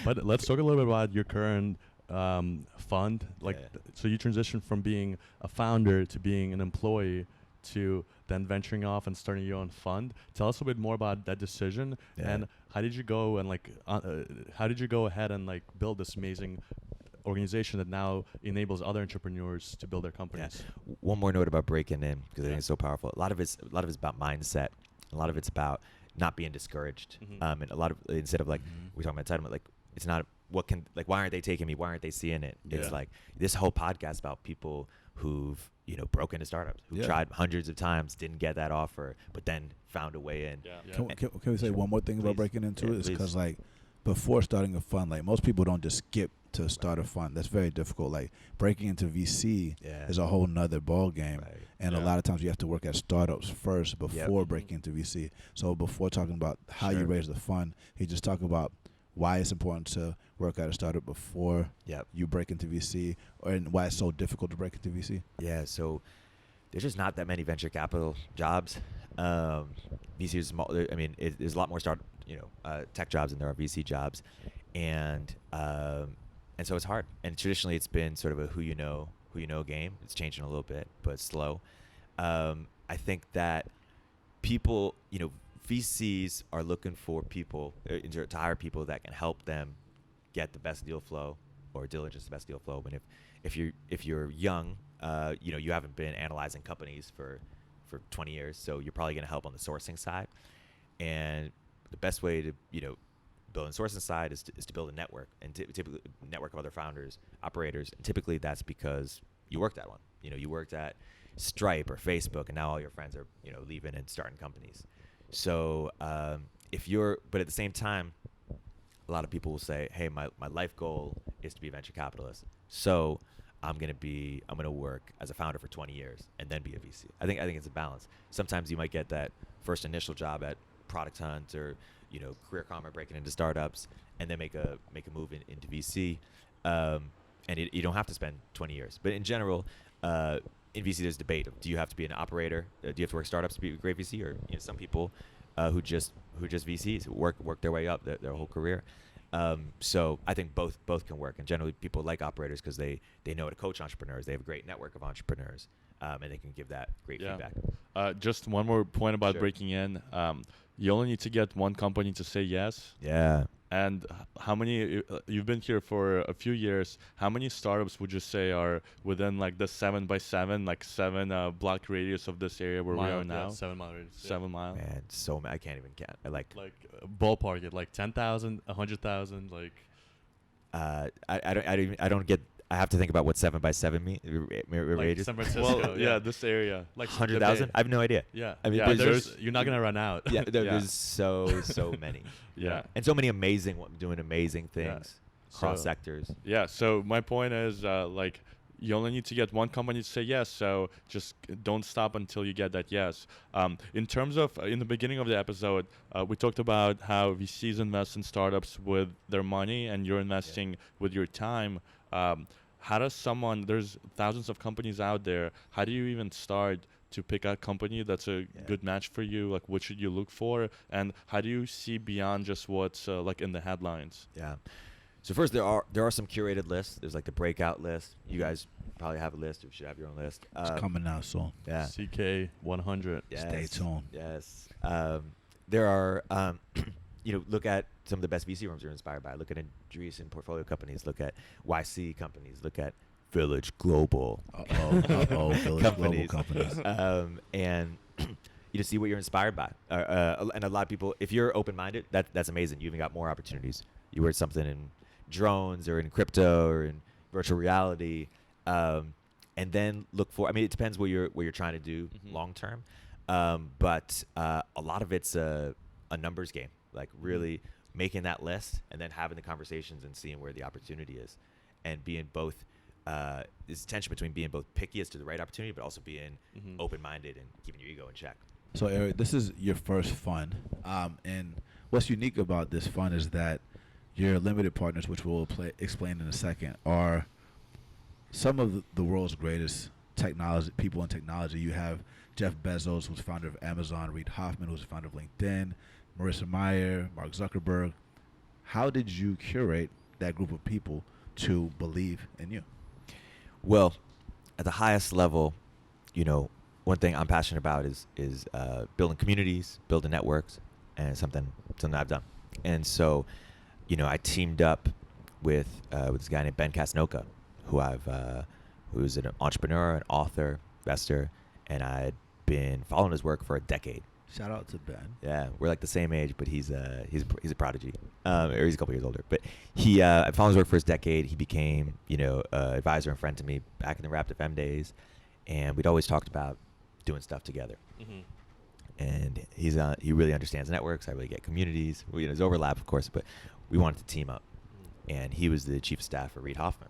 But let's talk a little bit about your current fund. So you transitioned from being a founder to being an employee to then venturing off and starting your own fund. Tell us a bit more about that decision, and how did you go ahead and like build this amazing organization that now enables other entrepreneurs to build their companies? One more note about breaking in, because I think it's so powerful. A lot of it's about mindset. A lot of it's about not being discouraged. And a lot of, instead of like we're talking about entitlement, like it's not why aren't they taking me? Why aren't they seeing it? It's like this whole podcast about people who've broken into startups, who tried hundreds of times, didn't get that offer, but then found a way in. Can we say one more thing about breaking into it? It's because like before starting a fund, like most people don't just skip to start a fund. That's very difficult. Like breaking into VC is a whole nother ball game. Right. And a lot of times you have to work at startups first before Yep. breaking into VC. So before talking about how you Sure. raise the fund, you just talk about why it's important to work at a startup before Yep. you break into VC, and why it's so difficult to break into VC. Yeah, so there's just not that many venture capital jobs. VC is small. I mean, there's a lot more tech jobs than there are VC jobs, and so it's hard. And traditionally, it's been sort of a who you know game. It's changing a little bit, but it's slow. I think that people, VCs are looking for people to hire people that can help them get the best deal flow or diligence the best deal flow. But if you're young, you haven't been analyzing companies for 20 years, so you're probably going to help on the sourcing side. And the best way to build on the sourcing side is to build a network, and typically a network of other founders, operators. And typically that's because you worked at one. You worked at Stripe or Facebook, and now all your friends are leaving and starting companies. So but at the same time, a lot of people will say, hey, my life goal is to be a venture capitalist. So I'm gonna work as a founder for 20 years and then be a VC. I think it's a balance. Sometimes you might get that first initial job at Product Hunt or Career Karma, breaking into startups, and then make a move into VC. And you don't have to spend 20 years. But in general, in VC there's debate. Do you have to be an operator? Do you have to work startups to be a great VC? Or some people who just VCs work their way up their whole career. So I think both can work. And generally people like operators because they know how to coach entrepreneurs. They have a great network of entrepreneurs, and they can give that great feedback. Just one more point about Sure. breaking in. You only need to get one company to say yes. Yeah. And how many, you've been here for a few years, how many startups would you say are within like the 7x7, like 7 block radius of this area where we are now? 7 mile radius. 7 mile. Man, I can't even count. Ballpark it, like 10,000, 100,000, like. I don't get. I have to think about what 7x7 mean. Radius. San Francisco. Well, yeah, this area. like 100,000. I have no idea. Yeah. I mean, yeah, there's you're not gonna run out. Yeah, there's so many. Yeah. And so many doing amazing things across So- sectors. Yeah, so my point is, you only need to get one company to say yes, so just don't stop until you get that yes. In terms of, in the beginning of the episode, we talked about how VCs invest in startups with their money and you're investing with your time. How does there's thousands of companies out there, how do you even start to pick a company that's a good match for you? Like, what should you look for? And how do you see beyond just what's in the headlines? Yeah. So first, there are some curated lists. There's like the breakout list. You guys probably have a list, or should have your own list. It's coming out soon. Yeah. CK 100. Yes. Stay tuned. Yes. There are, look at some of the best VC firms you're inspired by. Look at adjacent portfolio companies. Look at YC companies. Look at Village Global. Village Global companies. companies. And see what you're inspired by. And a lot of people, if you're open-minded, that's amazing. You even got more opportunities. You work something in drones or in crypto or in virtual reality, and then look for. I mean, it depends what you're trying to do long term, but a lot of it's a numbers game. Like really making that list and then having the conversations and seeing where the opportunity is, and being both. This tension between being both picky as to the right opportunity, but also being open-minded and keeping your ego in check. So Erik, this is your first fund, and what's unique about this fund is that your limited partners, which we'll explain in a second, are some of the world's greatest people in technology. You have Jeff Bezos, who's founder of Amazon, Reid Hoffman, who's the founder of LinkedIn, Marissa Mayer, Mark Zuckerberg. How did you curate that group of people to believe in you? Well, at the highest level, one thing I'm passionate about is building communities, building networks, and something I've done. And so, I teamed up with this guy named Ben Casnocha, who's an entrepreneur, an author, investor, and I'd been following his work for a decade. Shout out to Ben. Yeah, we're like the same age, but he's a prodigy, or he's a couple years older. But I followed his work for his decade. He became, advisor and friend to me back in the Rapt FM days, and we'd always talked about doing stuff together. And he really understands networks. I really get communities. There's overlap, of course, but we wanted to team up. and he was the chief of staff for Reid Hoffman.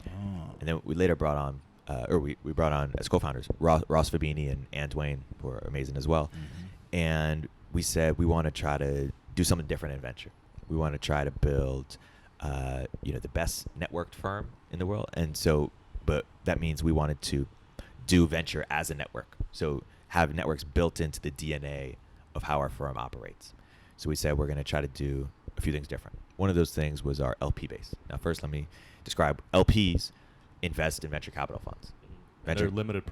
Oh. And then we later brought on, we brought on as co-founders Ross Fabini and Ann Dwayne, who are amazing as well. Mm-hmm. And we said we want to try to do something different in venture. We want to try to build, the best networked firm in the world. And so, but that means we wanted to do venture as a network. So have networks built into the DNA of how our firm operates. So we said we're going to try to do a few things different. One of those things was our LP base. Now, first, let me describe. LPs invest in venture capital funds. They're limited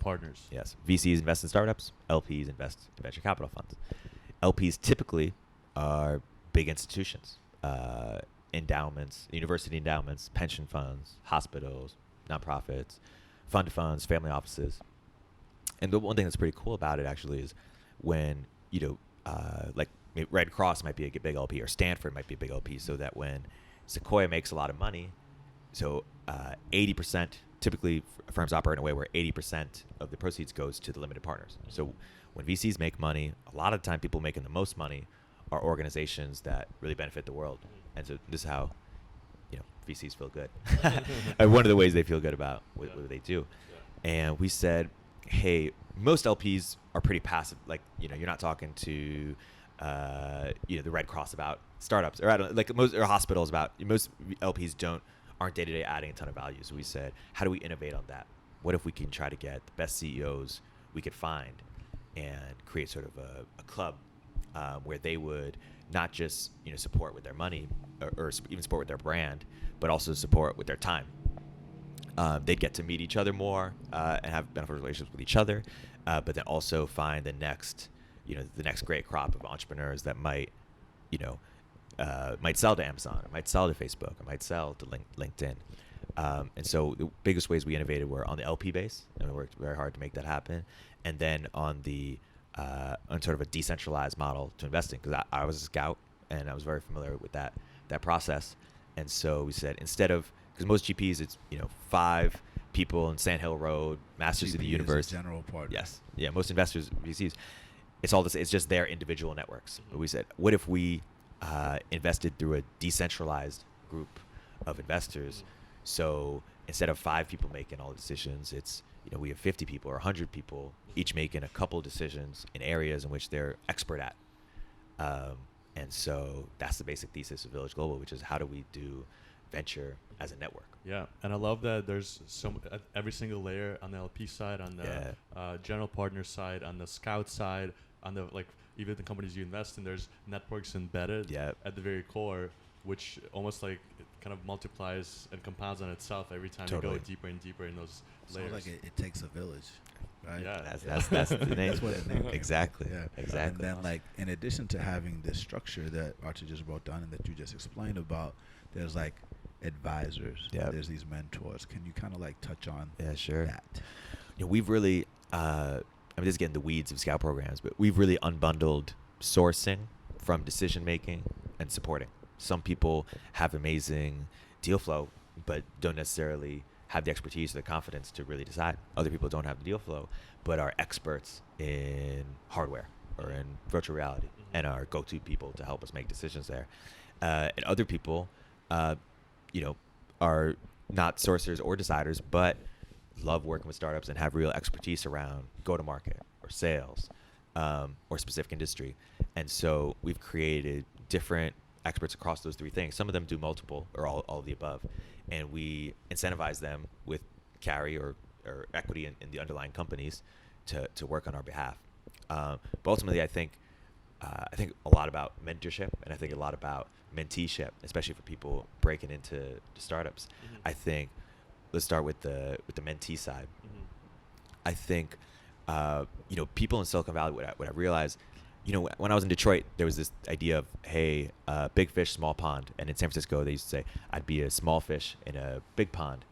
partners. Yes. VCs invest in startups. LPs invest in venture capital funds. LPs typically are big institutions, endowments, university endowments, pension funds, hospitals, nonprofits, fund funds, family offices. And the one thing that's pretty cool about it actually is when, like Red Cross might be a big LP or Stanford might be a big LP, so that when Sequoia makes a lot of money, so 80%, typically firms operate in a way where 80% of the proceeds goes to the limited partners. So when VCs make money, a lot of the time people making the most money are organizations that really benefit the world. And so this is how, VCs feel good. One of the ways they feel good about what they do. Yeah. And we said, hey, most LPs are pretty passive. Like, you're not talking to, the Red Cross about startups, or most hospitals about. Most LPs aren't day to day adding a ton of value. So we said, how do we innovate on that? What if we can try to get the best CEOs we could find and create sort of a club where they would not just support with their money or even support with their brand, but also support with their time. They'd get to meet each other more and have beneficial relationships with each other, but then also find the next great crop of entrepreneurs that might sell to Amazon, or might sell to Facebook, or might sell to LinkedIn. And so the biggest ways we innovated were on the LP base, and we worked very hard to make that happen, and then on sort of a decentralized model to investing, because I was a scout and I was very familiar with that process. And so we said, instead of, because most GPs, it's 5 people in Sand Hill Road, masters GP of the universe. is a general partner. Yes, yeah. Most investors, VCs, it's all this. It's just their individual networks. But we said, what if we invested through a decentralized group of investors? So instead of 5 people making all the decisions, it's we have 50 people or 100 people each making a couple decisions in areas in which they're expert at. And so that's the basic thesis of Village Global, which is how do we do venture as a network. Yeah, and I love that there's at every single layer on the LP side, on the general partner side, on the scout side, on the even the companies you invest in, there's networks embedded at the very core, which almost it kind of multiplies and compounds on itself every time you go deeper and deeper in those layers. Sounds like it takes a village. Right? Yeah, that's the name. That's what it named. Exactly. Yeah, exactly. And then in addition to having this structure that Artur just wrote down and that you just explained about, there's advisors. Yeah. There's these mentors. Can you kind of touch on sure. that? We've really, this is getting the weeds of scout programs, but we've really unbundled sourcing from decision making and supporting. Some people have amazing deal flow, but don't necessarily have the expertise or the confidence to really decide. Other people don't have the deal flow, but are experts in hardware or in virtual reality and are go-to people to help us make decisions there. And other people, are not sourcers or deciders, but love working with startups and have real expertise around go-to-market or sales or specific industry. And so we've created different experts across those 3 things. Some of them do multiple or all of the above. And we incentivize them with carry or equity in the underlying companies to work on our behalf. But ultimately, I think a lot about mentorship, and I think a lot about menteeship, especially for people breaking into startups. I think let's start with the mentee side. I think people in Silicon Valley, what I realized, when I was in Detroit, there was this idea of, hey, big fish, small pond. And in San Francisco, they used to say, I'd be a small fish in a big pond.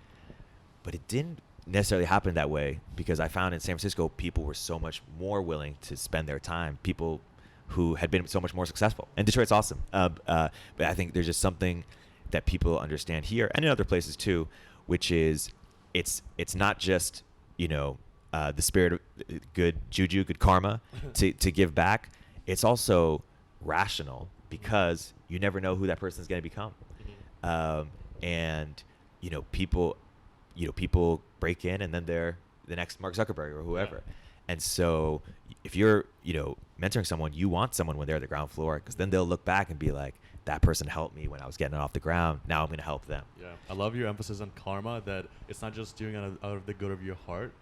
But it didn't necessarily happen that way, because I found in San Francisco, people were so much more willing to spend their time, people who had been so much more successful. And Detroit's awesome. But I think there's just something that people understand here and in other places too, which is it's not just, the spirit of good juju, good karma to give back. It's also rational, because you never know who that person is going to become. And people break in, and then they're the next Mark Zuckerberg or whoever. Yeah. And so if you're mentoring someone, you want someone when they're at the ground floor, because then they'll look back and be like, that person helped me when I was getting off the ground. Now I'm going to help them. Yeah, I love your emphasis on karma, that it's not just doing it out of the good of your heart,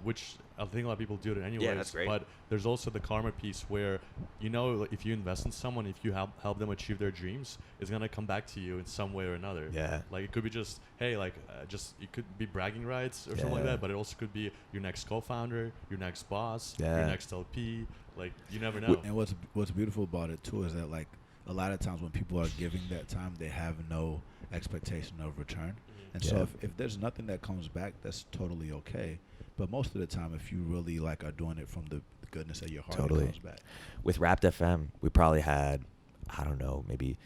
which I think a lot of people do it anyways. Yeah, that's great. But there's also the karma piece where, if you invest in someone, if you help them achieve their dreams, it's going to come back to you in some way or another. Yeah. Like, it could be just, hey, it could be bragging rights or something like that, but it also could be your next co-founder, your next boss, your next LP. Like, you never know. And what's beautiful about it, too, is that, like, a lot of times when people are giving that time, they have no expectation of return. And so if there's nothing that comes back, that's totally okay. But most of the time, if you really are doing it from the goodness of your heart, it comes back. With Wrapped FM, we probably had, I don't know, maybe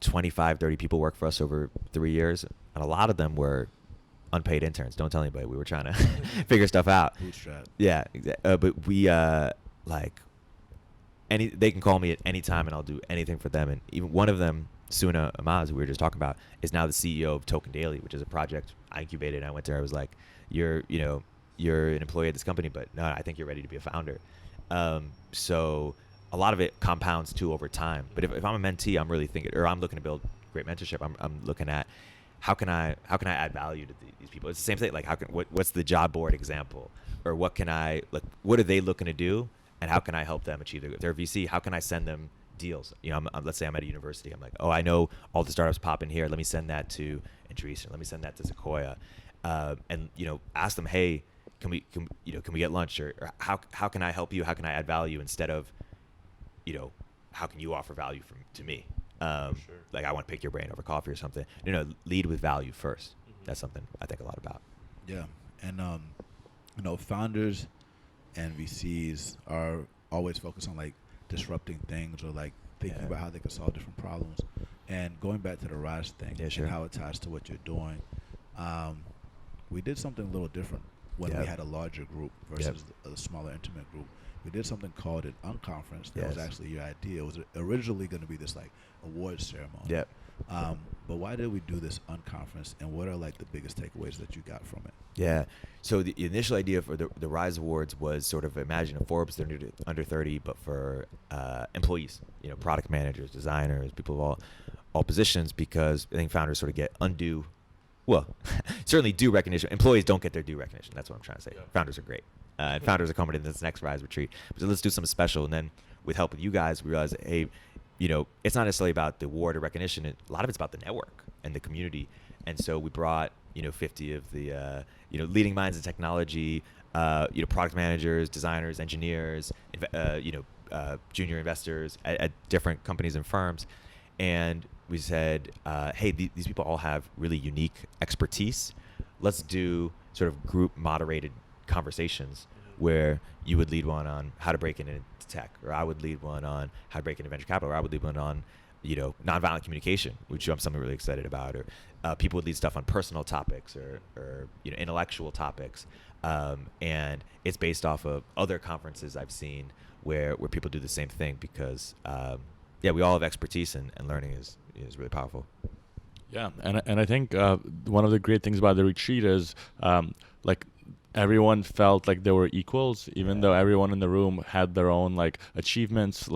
25, 30 people work for us over 3 years. And a lot of them were unpaid interns. Don't tell anybody. We were trying to figure stuff out. Bootstrap. Yeah. But we, they can call me at any time and I'll do anything for them. And even one of them, Suna Amaz, who we were just talking about, is now the CEO of Token Daily, which is a project I incubated. And I went there. I was like, you're an employee at this company, but no, I think you're ready to be a founder. So a lot of it compounds too over time. But if I'm a mentee, I'm really thinking, or I'm looking to build great mentorship. I'm looking at how can I add value to these people? It's the same thing. Like what's the job board example, or what are they looking to do? And how can I help them achieve their VC? How can I send them deals? Let's say I'm at a university. I'm like, oh, I know all the startups pop in here. Let me send that to Andreessen. Let me send that to Sequoia. And ask them, hey, can we get lunch, or how can I help you? How can I add value, instead of, how can you offer value to me? Sure. Like, I want to pick your brain over coffee or something. Lead with value first. Mm-hmm. That's something I think a lot about. Yeah, and founders and VCs are always focused on disrupting things, or thinking about how they can solve different problems. And going back to the Rise thing, and how it ties to what you're doing, we did something a little different when we had a larger group versus a smaller, intimate group. We did something called an unconference. That was actually your idea. It was originally going to be this awards ceremony. Yep. But why did we do this unconference, and what are the biggest takeaways that you got from it? Yeah. So the initial idea for the Rise Awards was sort of, imagine a Forbes under 30, but for employees, product managers, designers, people of all positions, because I think founders sort of get undue, certainly due recognition. Employees don't get their due recognition. That's what I'm trying to say. Yeah. Founders are great. And founders are coming to this next Rise retreat. So let's do something special. And then with help with you guys, we realized, hey, it's not necessarily about the award or recognition. A lot of it's about the network and the community. And so we brought, 50 of the, leading minds in technology, product managers, designers, engineers, junior investors at different companies and firms. And we said, hey, these people all have really unique expertise. Let's do sort of group moderated conversations where you would lead one on how to break into tech, or I would lead one on how to break into venture capital, or I would lead one on, nonviolent communication, which I'm something really excited about, or people would lead stuff on personal topics or intellectual topics. And it's based off of other conferences I've seen where people do the same thing, because we all have expertise, and learning is really powerful. Yeah, and I think one of the great things about the retreat is everyone felt like they were equals, even though everyone in the room had their own achievements.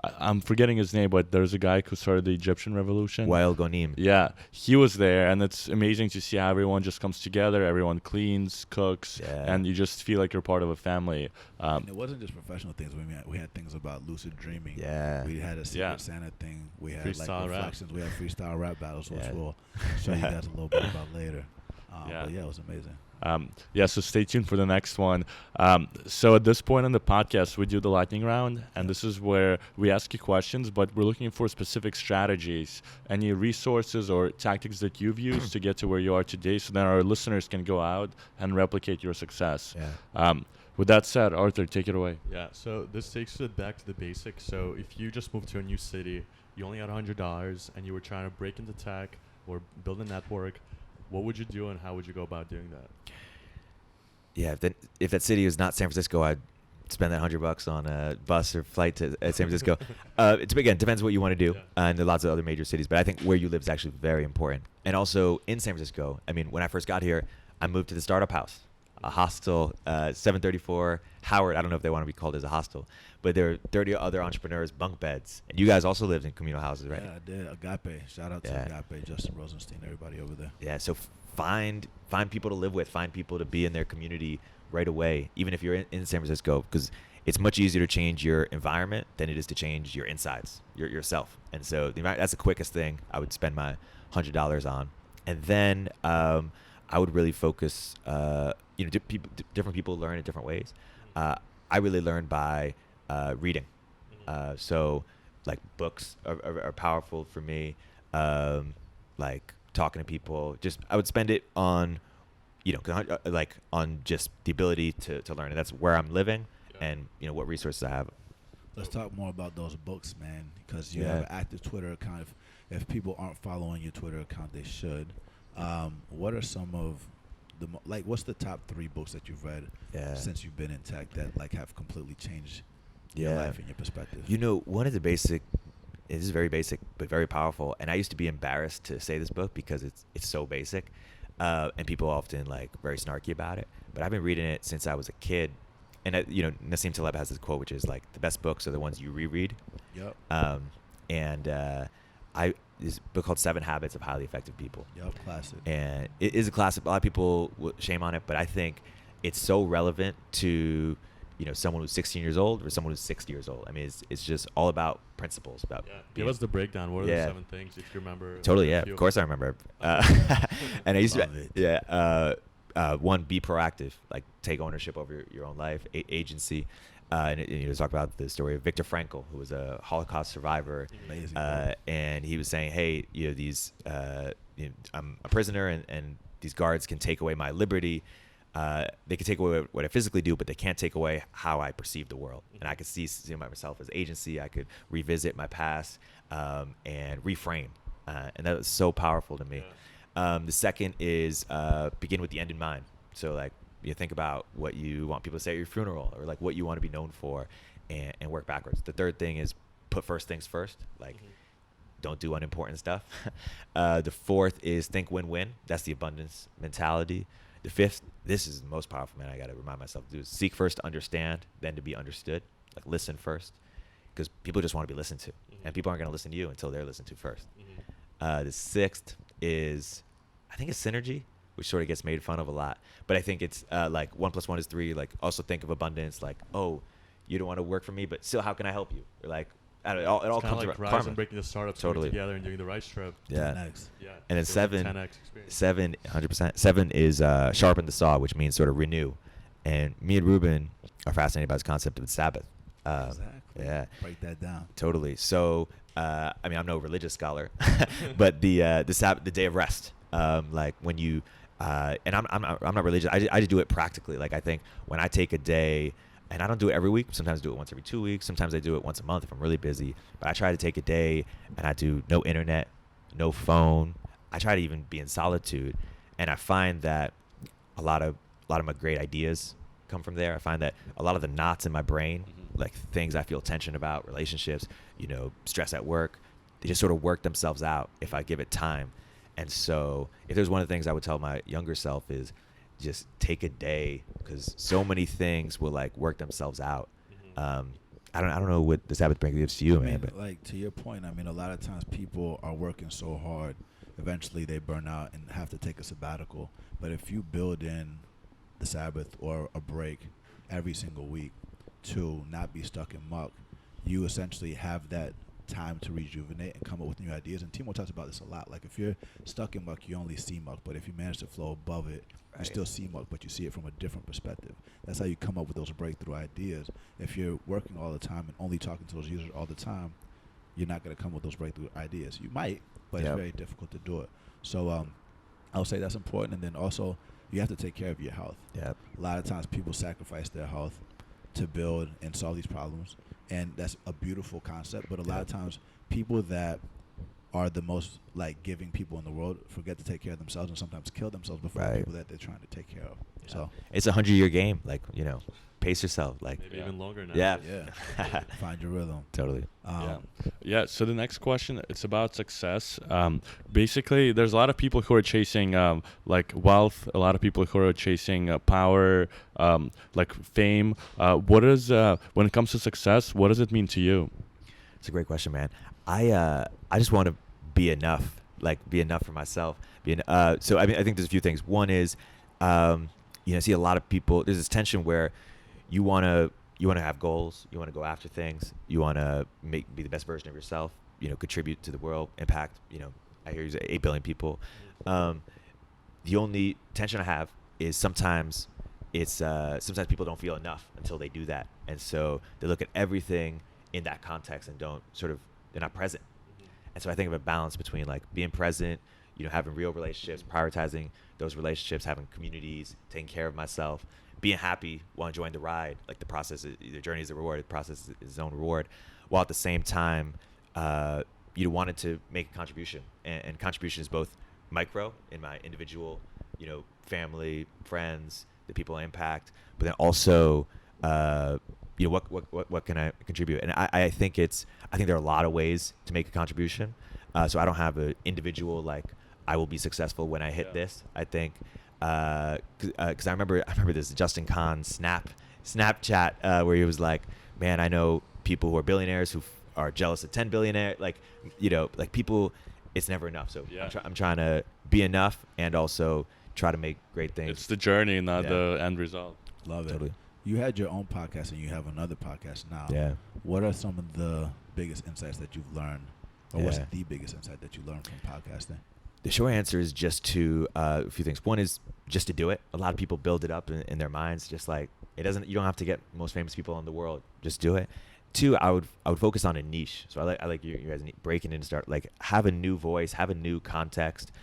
I'm forgetting his name, but there's a guy who started the Egyptian revolution. Wael Ghonim. Yeah, he was there, and it's amazing to see how everyone just comes together. Everyone cleans, cooks, and you just feel like you're part of a family. And it wasn't just professional things. We had things about lucid dreaming. Yeah. We had a Secret Santa thing. We had freestyle reflections. Rap. We had freestyle rap battles, which we'll show you guys a little bit about later. But it was amazing. So stay tuned for the next one. So at this point in the podcast, we do the lightning round, and this is where we ask you questions, but we're looking for specific strategies, any resources or tactics that you've used to get to where you are today, so that our listeners can go out and replicate your success. Yeah. With that said, Artur, take it away. Yeah, so this takes us back to the basics. So if you just moved to a new city, you only had $100, and you were trying to break into tech or build a network, what would you do, and how would you go about doing that? Yeah, if that city is not San Francisco, I'd spend that $100 on a bus or flight to San Francisco. Again, depends what you want to do, and there are lots of other major cities. But I think where you live is actually very important. And also in San Francisco, I mean, when I first got here, I moved to the startup house, a hostel, 734 Howard. I don't know if they want to be called as a hostel, but there are 30 other entrepreneurs, bunk beds. And you guys also lived in communal houses, right? Yeah, I did. Agape. Shout out to Agape, Justin Rosenstein, everybody over there. Yeah, so find people to live with, find people to be in their community right away, even if you're in San Francisco, because it's much easier to change your environment than it is to change your insides, yourself. And so that's the quickest thing I would spend my $100 on. And then I would really focus, different people learn in different ways. I really learn by reading. So like books are powerful for me. Like talking to people, I would spend it on, like on just the ability to learn. And that's where I'm living and, what resources I have. Let's talk more about those books, man, because you have an active Twitter account. If people aren't following your Twitter account, they should. What are some of what's the top 3 books that you've read since you've been in tech that like have completely changed your life and your perspective? One of the basic, this is very basic but very powerful, and I used to be embarrassed to say this book because it's so basic, and people often like very snarky about it. But I've been reading it since I was a kid, and Nassim Taleb has this quote which is like the best books are the ones you reread. Yep. This book called 7 Habits of Highly Effective People. Yep, classic. And it is a classic. A lot of people will shame on it, but I think it's so relevant to someone who's 16 years old or someone who's 60 years old. I mean, it's just all about principles. About give us the breakdown. What are the 7 things if you remember? Totally, yeah. Of course I remember. And I used to, 1, be proactive, like take ownership over your own life, agency. And talk about the story of Viktor Frankl, who was a Holocaust survivor. Amazing. And he was saying, hey, I'm a prisoner and these guards can take away my liberty. They can take away what I physically do, but they can't take away how I perceive the world. And I could see myself as agency. I could revisit my past and reframe. And that was so powerful to me. The second is begin with the end in mind. So like, you think about what you want people to say at your funeral, or like what you want to be known for, and work backwards. The third thing is put first things first. Like, don't do unimportant stuff. The fourth is think win-win. That's the abundance mentality. The fifth, this is the most powerful, man. I got to remind myself to do is seek first to understand, then to be understood. Like listen first, because people just want to be listened to, and people aren't going to listen to you until they're listened to first. The sixth is, I think it's synergy, which sort of gets made fun of a lot. But I think it's like 1 + 1 is 3. Like also think of abundance. Like, oh, you don't want to work for me, but still, how can I help you? Or like, I don't know, it all comes like around. Rise and breaking the startups together and doing the right trip. Yeah. 10X. Yeah. And then 7, 10X 100%. 7 is sharpen the saw, which means sort of renew. And me and Ruben are fascinated by this concept of the Sabbath. Exactly. Yeah. Break that down. Totally. So, I mean, I'm no religious scholar, but the Sabbath, the day of rest, like when you. And I'm not religious. I just do it practically. Like I think when I take a day, and I don't do it every week. Sometimes I do it once every 2 weeks. Sometimes I do it once a month if I'm really busy. But I try to take a day and I do no internet, no phone. I try to even be in solitude, and I find that a lot of my great ideas come from there. I find that a lot of the knots in my brain, like things I feel tension about, relationships, stress at work, they just sort of work themselves out if I give it time. And so if there's one of the things I would tell my younger self is just take a day, because so many things will like work themselves out. I don't know what the Sabbath break gives to you, man. But like to your point, I mean, a lot of times people are working so hard, eventually they burn out and have to take a sabbatical. But if you build in the Sabbath or a break every single week to not be stuck in muck, you essentially have that time to rejuvenate and come up with new ideas. And Timur talks about this a lot. Like if you're stuck in muck, you only see muck, but if you manage to flow above it, you still see muck, but you see it from a different perspective. That's how you come up with those breakthrough ideas. If you're working all the time and only talking to those users all the time, you're not going to come with those breakthrough ideas. You might, but it's very difficult to do it. So I would say that's important. And then also you have to take care of your health. A lot of times people sacrifice their health to build and solve these problems, and that's a beautiful concept. But a lot of times people that are the most like giving people in the world forget to take care of themselves and sometimes kill themselves before the Right. people that they're trying to take care of. Yeah. So It's a 100-year game. Like, pace yourself. Like, Maybe even longer now. yeah. yeah, find your rhythm. Totally. Yeah. So the next question, it's about success. Basically, there's a lot of people who are chasing like wealth. A lot of people who are chasing power, like fame. What is when it comes to success? What does it mean to you? It's a great question, man. I just want to be enough. Like, be enough for myself. So I mean, I think there's a few things. One is, I see a lot of people. There's this tension where you want to have goals. You want to go after things. You want to be the best version of yourself. Contribute to the world, impact. I hear you say 8 billion people. The only tension I have is sometimes sometimes people don't feel enough until they do that, and so they look at everything in that context and they're not present. And so I think of a balance between like being present, having real relationships, prioritizing those relationships, having communities, taking care of myself, being happy while enjoying the ride. Like the journey is a reward, the process is its own reward, while at the same time, you wanted to make a contribution. And contribution is both micro in my individual, family, friends, the people I impact, but then also, what can I contribute? And I think there are a lot of ways to make a contribution. So I don't have an individual like I will be successful when I hit this. I think because I remember this Justin Kahn Snapchat where he was like, man, I know people who are billionaires who are jealous of 10 billionaires. Like people, it's never enough. So I'm trying to be enough and also try to make great things. It's the journey, not the end result. Love it. Totally. You had your own podcast and you have another podcast now. Yeah. What are some of the biggest insights that you've learned, or what's the biggest insight that you learned from podcasting? The short answer is just to a few things. One is just to do it. A lot of people build it up in their minds, just like you don't have to get most famous people in the world. Just do it. Two, I would focus on a niche. So I like you guys breaking in and start like have a new voice, have a new context.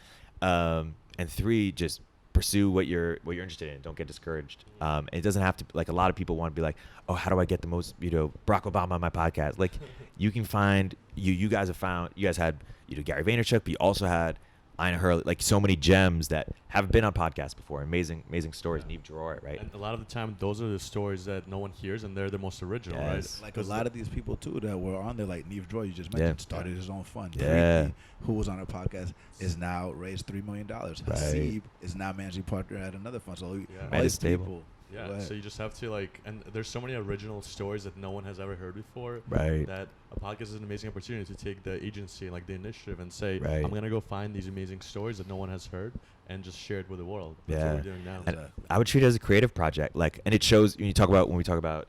And three, just pursue what you're interested in. Don't get discouraged. And it doesn't have to, like, a lot of people want to be like, oh, how do I get the most, Barack Obama on my podcast? Like, you can find, you guys had, Gary Vaynerchuk, but you also had Ina Hurley, like so many gems that haven't been on podcasts before. Amazing stories. Neve Gerard, right? And a lot of the time, those are the stories that no one hears, and they're the most original, Yes. right? Like a lot of these people too that were on there, like Neve Gerard, you just mentioned, started his own fund. Yeah. Ricky, who was on our podcast, is now raised $3 million. Hasib is now managing partner at another fund. So all Made these it stable. people. Yeah, so you just have to and there's so many original stories that no one has ever heard before. Right. That a podcast is an amazing opportunity to take the agency and like the initiative and say, Right. I'm gonna go find these amazing stories that no one has heard and just share it with the world. That's Yeah. what we're doing now. And I would treat it as a creative project, and it shows when we talk about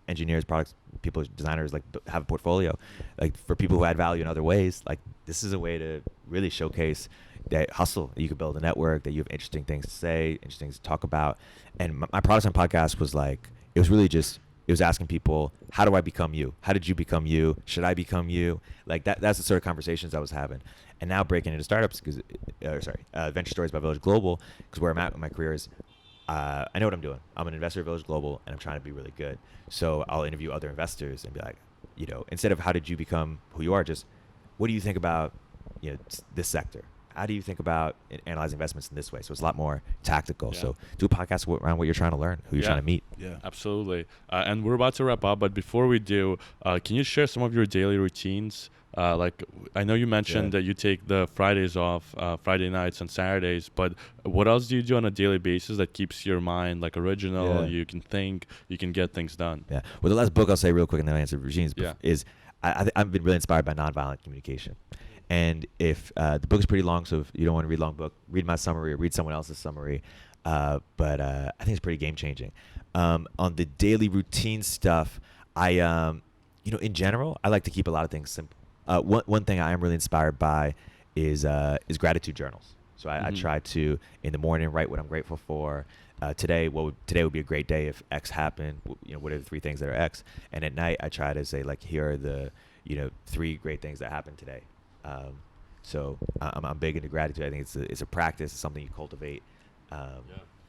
engineers, products, people, designers, like have a portfolio, like for people who add value in other ways. Like this is a way to really showcase that hustle. You can build a network, that you have interesting things to say, interesting things to talk about. And my Products on Podcast was like, it was asking people, how do I become you? How did you become you? Should I become you? Like that's the sort of conversations I was having. And now breaking into startups, Venture Stories by Village Global, because where I'm at in my career is, I know what I'm doing. I'm an investor at Village Global, and I'm trying to be really good. So I'll interview other investors and be like, instead of how did you become who you are, just what do you think about, this sector? How do you think about analyzing investments in this way? So it's a lot more tactical. Yeah. So do a podcast around what you're trying to learn, who you're trying to meet. Yeah. Absolutely. And we're about to wrap up, but before we do, can you share some of your daily routines? Like, I know you mentioned that you take the Fridays off, Friday nights and Saturdays, but what else do you do on a daily basis that keeps your mind like original? You can think, you can get things done. Yeah. Well, the last book I'll say real quick and then I'll answer routines is I've been really inspired by nonviolent communication. And if the book is pretty long, so if you don't want to read a long book, read my summary or read someone else's summary. But I think it's pretty game changing. On the daily routine stuff, in general, I like to keep a lot of things simple. One thing I am really inspired by is gratitude journals. So I try to, in the morning, write what I'm grateful for. Today would be a great day if X happened. What are the 3 things that are X? And at night, I try to say, like, here are the 3 great things that happened today. So I'm big into gratitude. I think it's a practice. It's something you cultivate.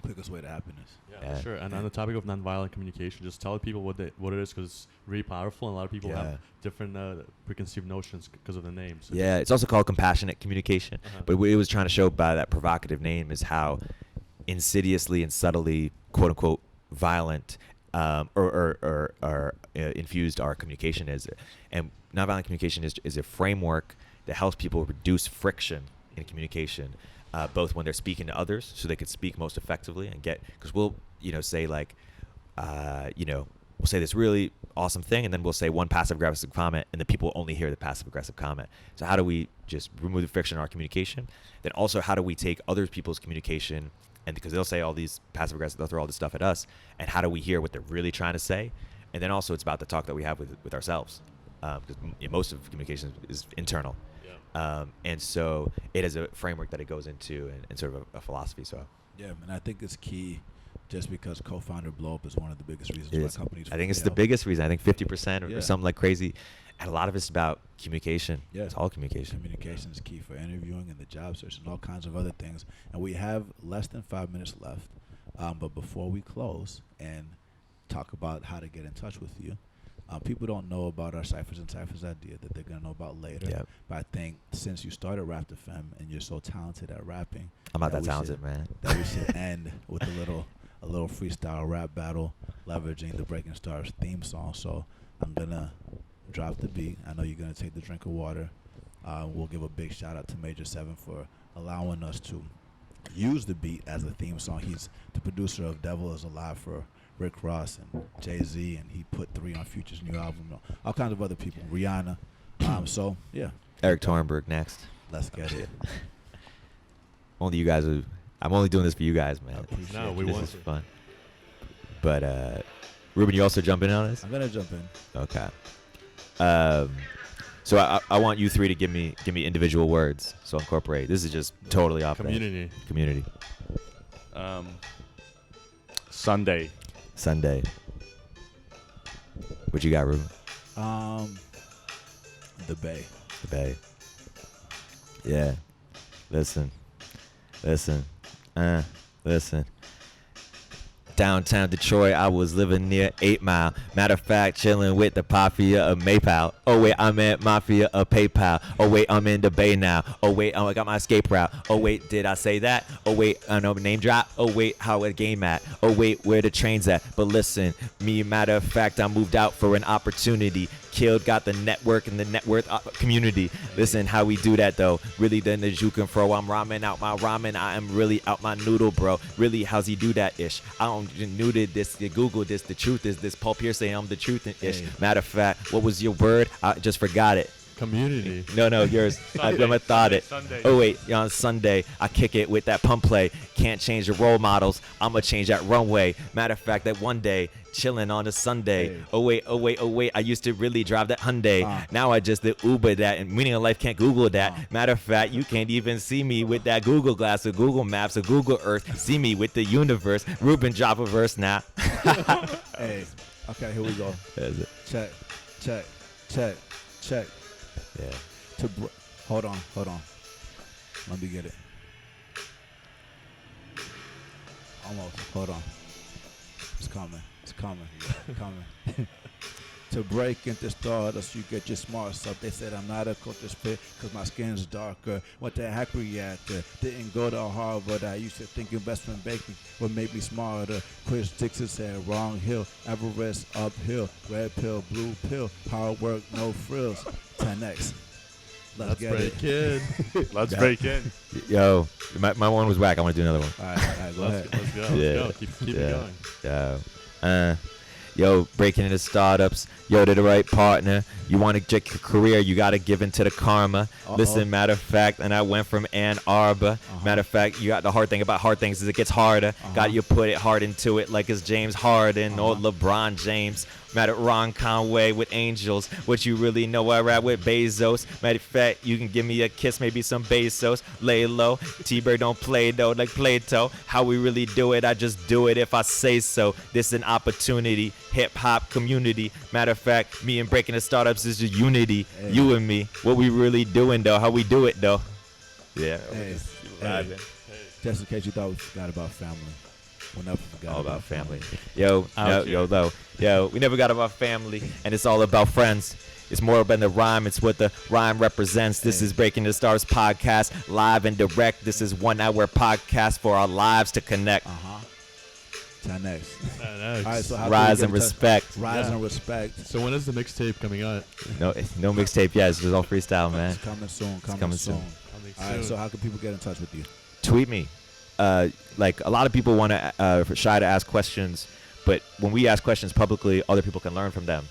quickest way to happiness. Yeah, sure. And on the topic of nonviolent communication, just tell people what it is, because it's really powerful, and a lot of people have different preconceived notions because of the names. So it's also called compassionate communication. But what it was trying to show by that provocative name is how insidiously and subtly, quote unquote, violent or infused our communication is. And nonviolent communication is a framework that helps people reduce friction in communication, both when they're speaking to others, so they can speak most effectively and because we'll say like we'll say this really awesome thing, and then we'll say one passive aggressive comment, and the people only hear the passive aggressive comment. So how do we just remove the friction in our communication? Then also, how do we take other people's communication, and because they'll say all these passive aggressive, they'll throw all this stuff at us, and how do we hear what they're really trying to say? And then also, it's about the talk that we have with ourselves, because most of communication is internal. And so it is a framework that it goes into, and sort of a philosophy. So and I think it's key, just because co-founder blow up is one of the biggest reasons why companies I think it's the biggest reason. I think 50% or something like crazy, and a lot of it's about communication. It's all communication. Communication is key for interviewing and the job search and all kinds of other things. And we have less than 5 minutes left, but before we close and talk about how to get in touch with you, people don't know about our Ciphers and Ciphers idea that they're going to know about later. But I think since you started Rap FM and you're so talented at rapping, I'm not that talented, man. That we should end with a little freestyle rap battle, leveraging the Breaking Stars theme song. So I'm going to drop the beat. I know you're going to take the drink of water. We'll give a big shout out to Major 7 for allowing us to use the beat as a theme song. He's the producer of Devil Is Alive for Rick Ross and Jay-Z, and he put 3 on Future's new album. All kinds of other people, Rihanna. Erik Torenberg next. Let's get it. Only you guys I'm only doing this for you guys, man. This is fun. But Ruben, you also jump in on this? I'm gonna jump in. Okay. So I want you 3 to give me individual words. So incorporate. This is just totally off. Community. Sunday. What you got, Ruben? The Bay. Yeah. Listen. Downtown Detroit, I was living near 8 Mile. Matter of fact, chilling with the mafia of Maypal. Oh wait, I'm at mafia of PayPal. Oh wait, I'm in the Bay now. Oh wait, I got my escape route. Oh wait, did I say that? Oh wait, I know name drop. Oh wait, how a game at? Oh wait, where the train's at? But listen, me, matter of fact, I moved out for an opportunity. Killed, got the network and the net worth community. Listen, how we do that though? Really, then the juke and fro. I'm ramen out my ramen. I am really out my noodle, bro. Really, how's he do that ish? I don't new to this. Google this. The truth is this. Paul Pierce saying I'm the truth ish. Matter of fact, what was your word? I just forgot it. Community. No, yours. I thought it. Sunday. Oh wait, on Sunday I kick it with that pump play. Can't change the role models. I'ma change that runway. Matter of fact, that one day chilling on a Sunday. Oh wait. I used to really drive that Hyundai. Now I just the Uber that, and meaning of life can't Google that. Matter of fact, you can't even see me with that Google Glass or Google Maps or Google Earth. See me with the universe. Ruben, drop a verse now. Hey, okay, here we go. Check. Yeah. Hold on. Let me get it. Almost. Hold on. It's coming. To break into stardust, you get your smarts up. They said I'm not a culture fit because my skin's darker. Went to hack reactor, didn't go to Harvard. I used to think investment banking would make me smarter. Chris Dixon said wrong hill, Everest uphill, red pill, blue pill, hard work, no frills. 10x. Let's break in. Let's break in. Yo, my one was whack. I want to do another one. All right, go ahead. Let's go. Let's go. Keep it going. Yo, breaking into startups. Yo, to the right partner. You want to check your career, you got to give into the karma. Listen, matter of fact, and I went from Ann Arbor. Matter of fact, you got the hard thing about hard things is it gets harder. Got you put it hard into it like it's James Harden or LeBron James. Matter Ron Conway with Angels. What you really know, I rap with Bezos. Matter of fact, you can give me a kiss, maybe some Bezos. Lay low. T-Bird don't play though, like Plato. How we really do it, I just do it if I say so. This is an opportunity. Hip hop community. Matter of fact, me and breaking the startups is just unity. Hey. You and me. What we really doing though, how we do it though. Yeah. Hey. Just in case you thought we forgot about family. We'll never forget All about family. Yo, we never got about family, and it's all about friends. It's more than the rhyme, it's what the rhyme represents. This is Breaking the Stars podcast, live and direct. This is 1 hour podcast for our lives to connect. 10X. All right, so how Rise and respect. Rise and respect. So when is the mixtape coming out? No mixtape yet. It's just all freestyle, man. It's coming soon. Coming soon. All right, so how can people get in touch with you? Tweet me. Like a lot of people want to shy to ask questions, but when we ask questions publicly, other people can learn from them.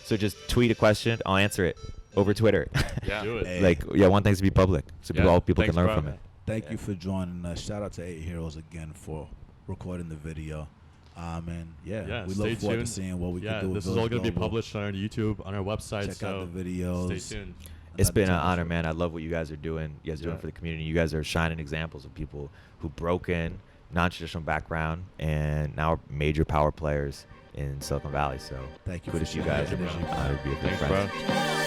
So just tweet a question, I'll answer it over Twitter. Yeah, do it. Hey. I want things to be public, so all people can learn from it. Thank you for joining us. Shout out to 8 Heroes again for recording the video. And we look forward to seeing what we can do with this is all going to be published on our YouTube, on our website. Check out the videos. Stay tuned. It's been an honor, man. I love what you guys are doing. You guys are doing for the community. You guys are shining examples of people who broke in, non-traditional background, and now are major power players in Silicon Valley. So thank you. Kudos to you guys. Honored to be a good friend. Thanks, bro.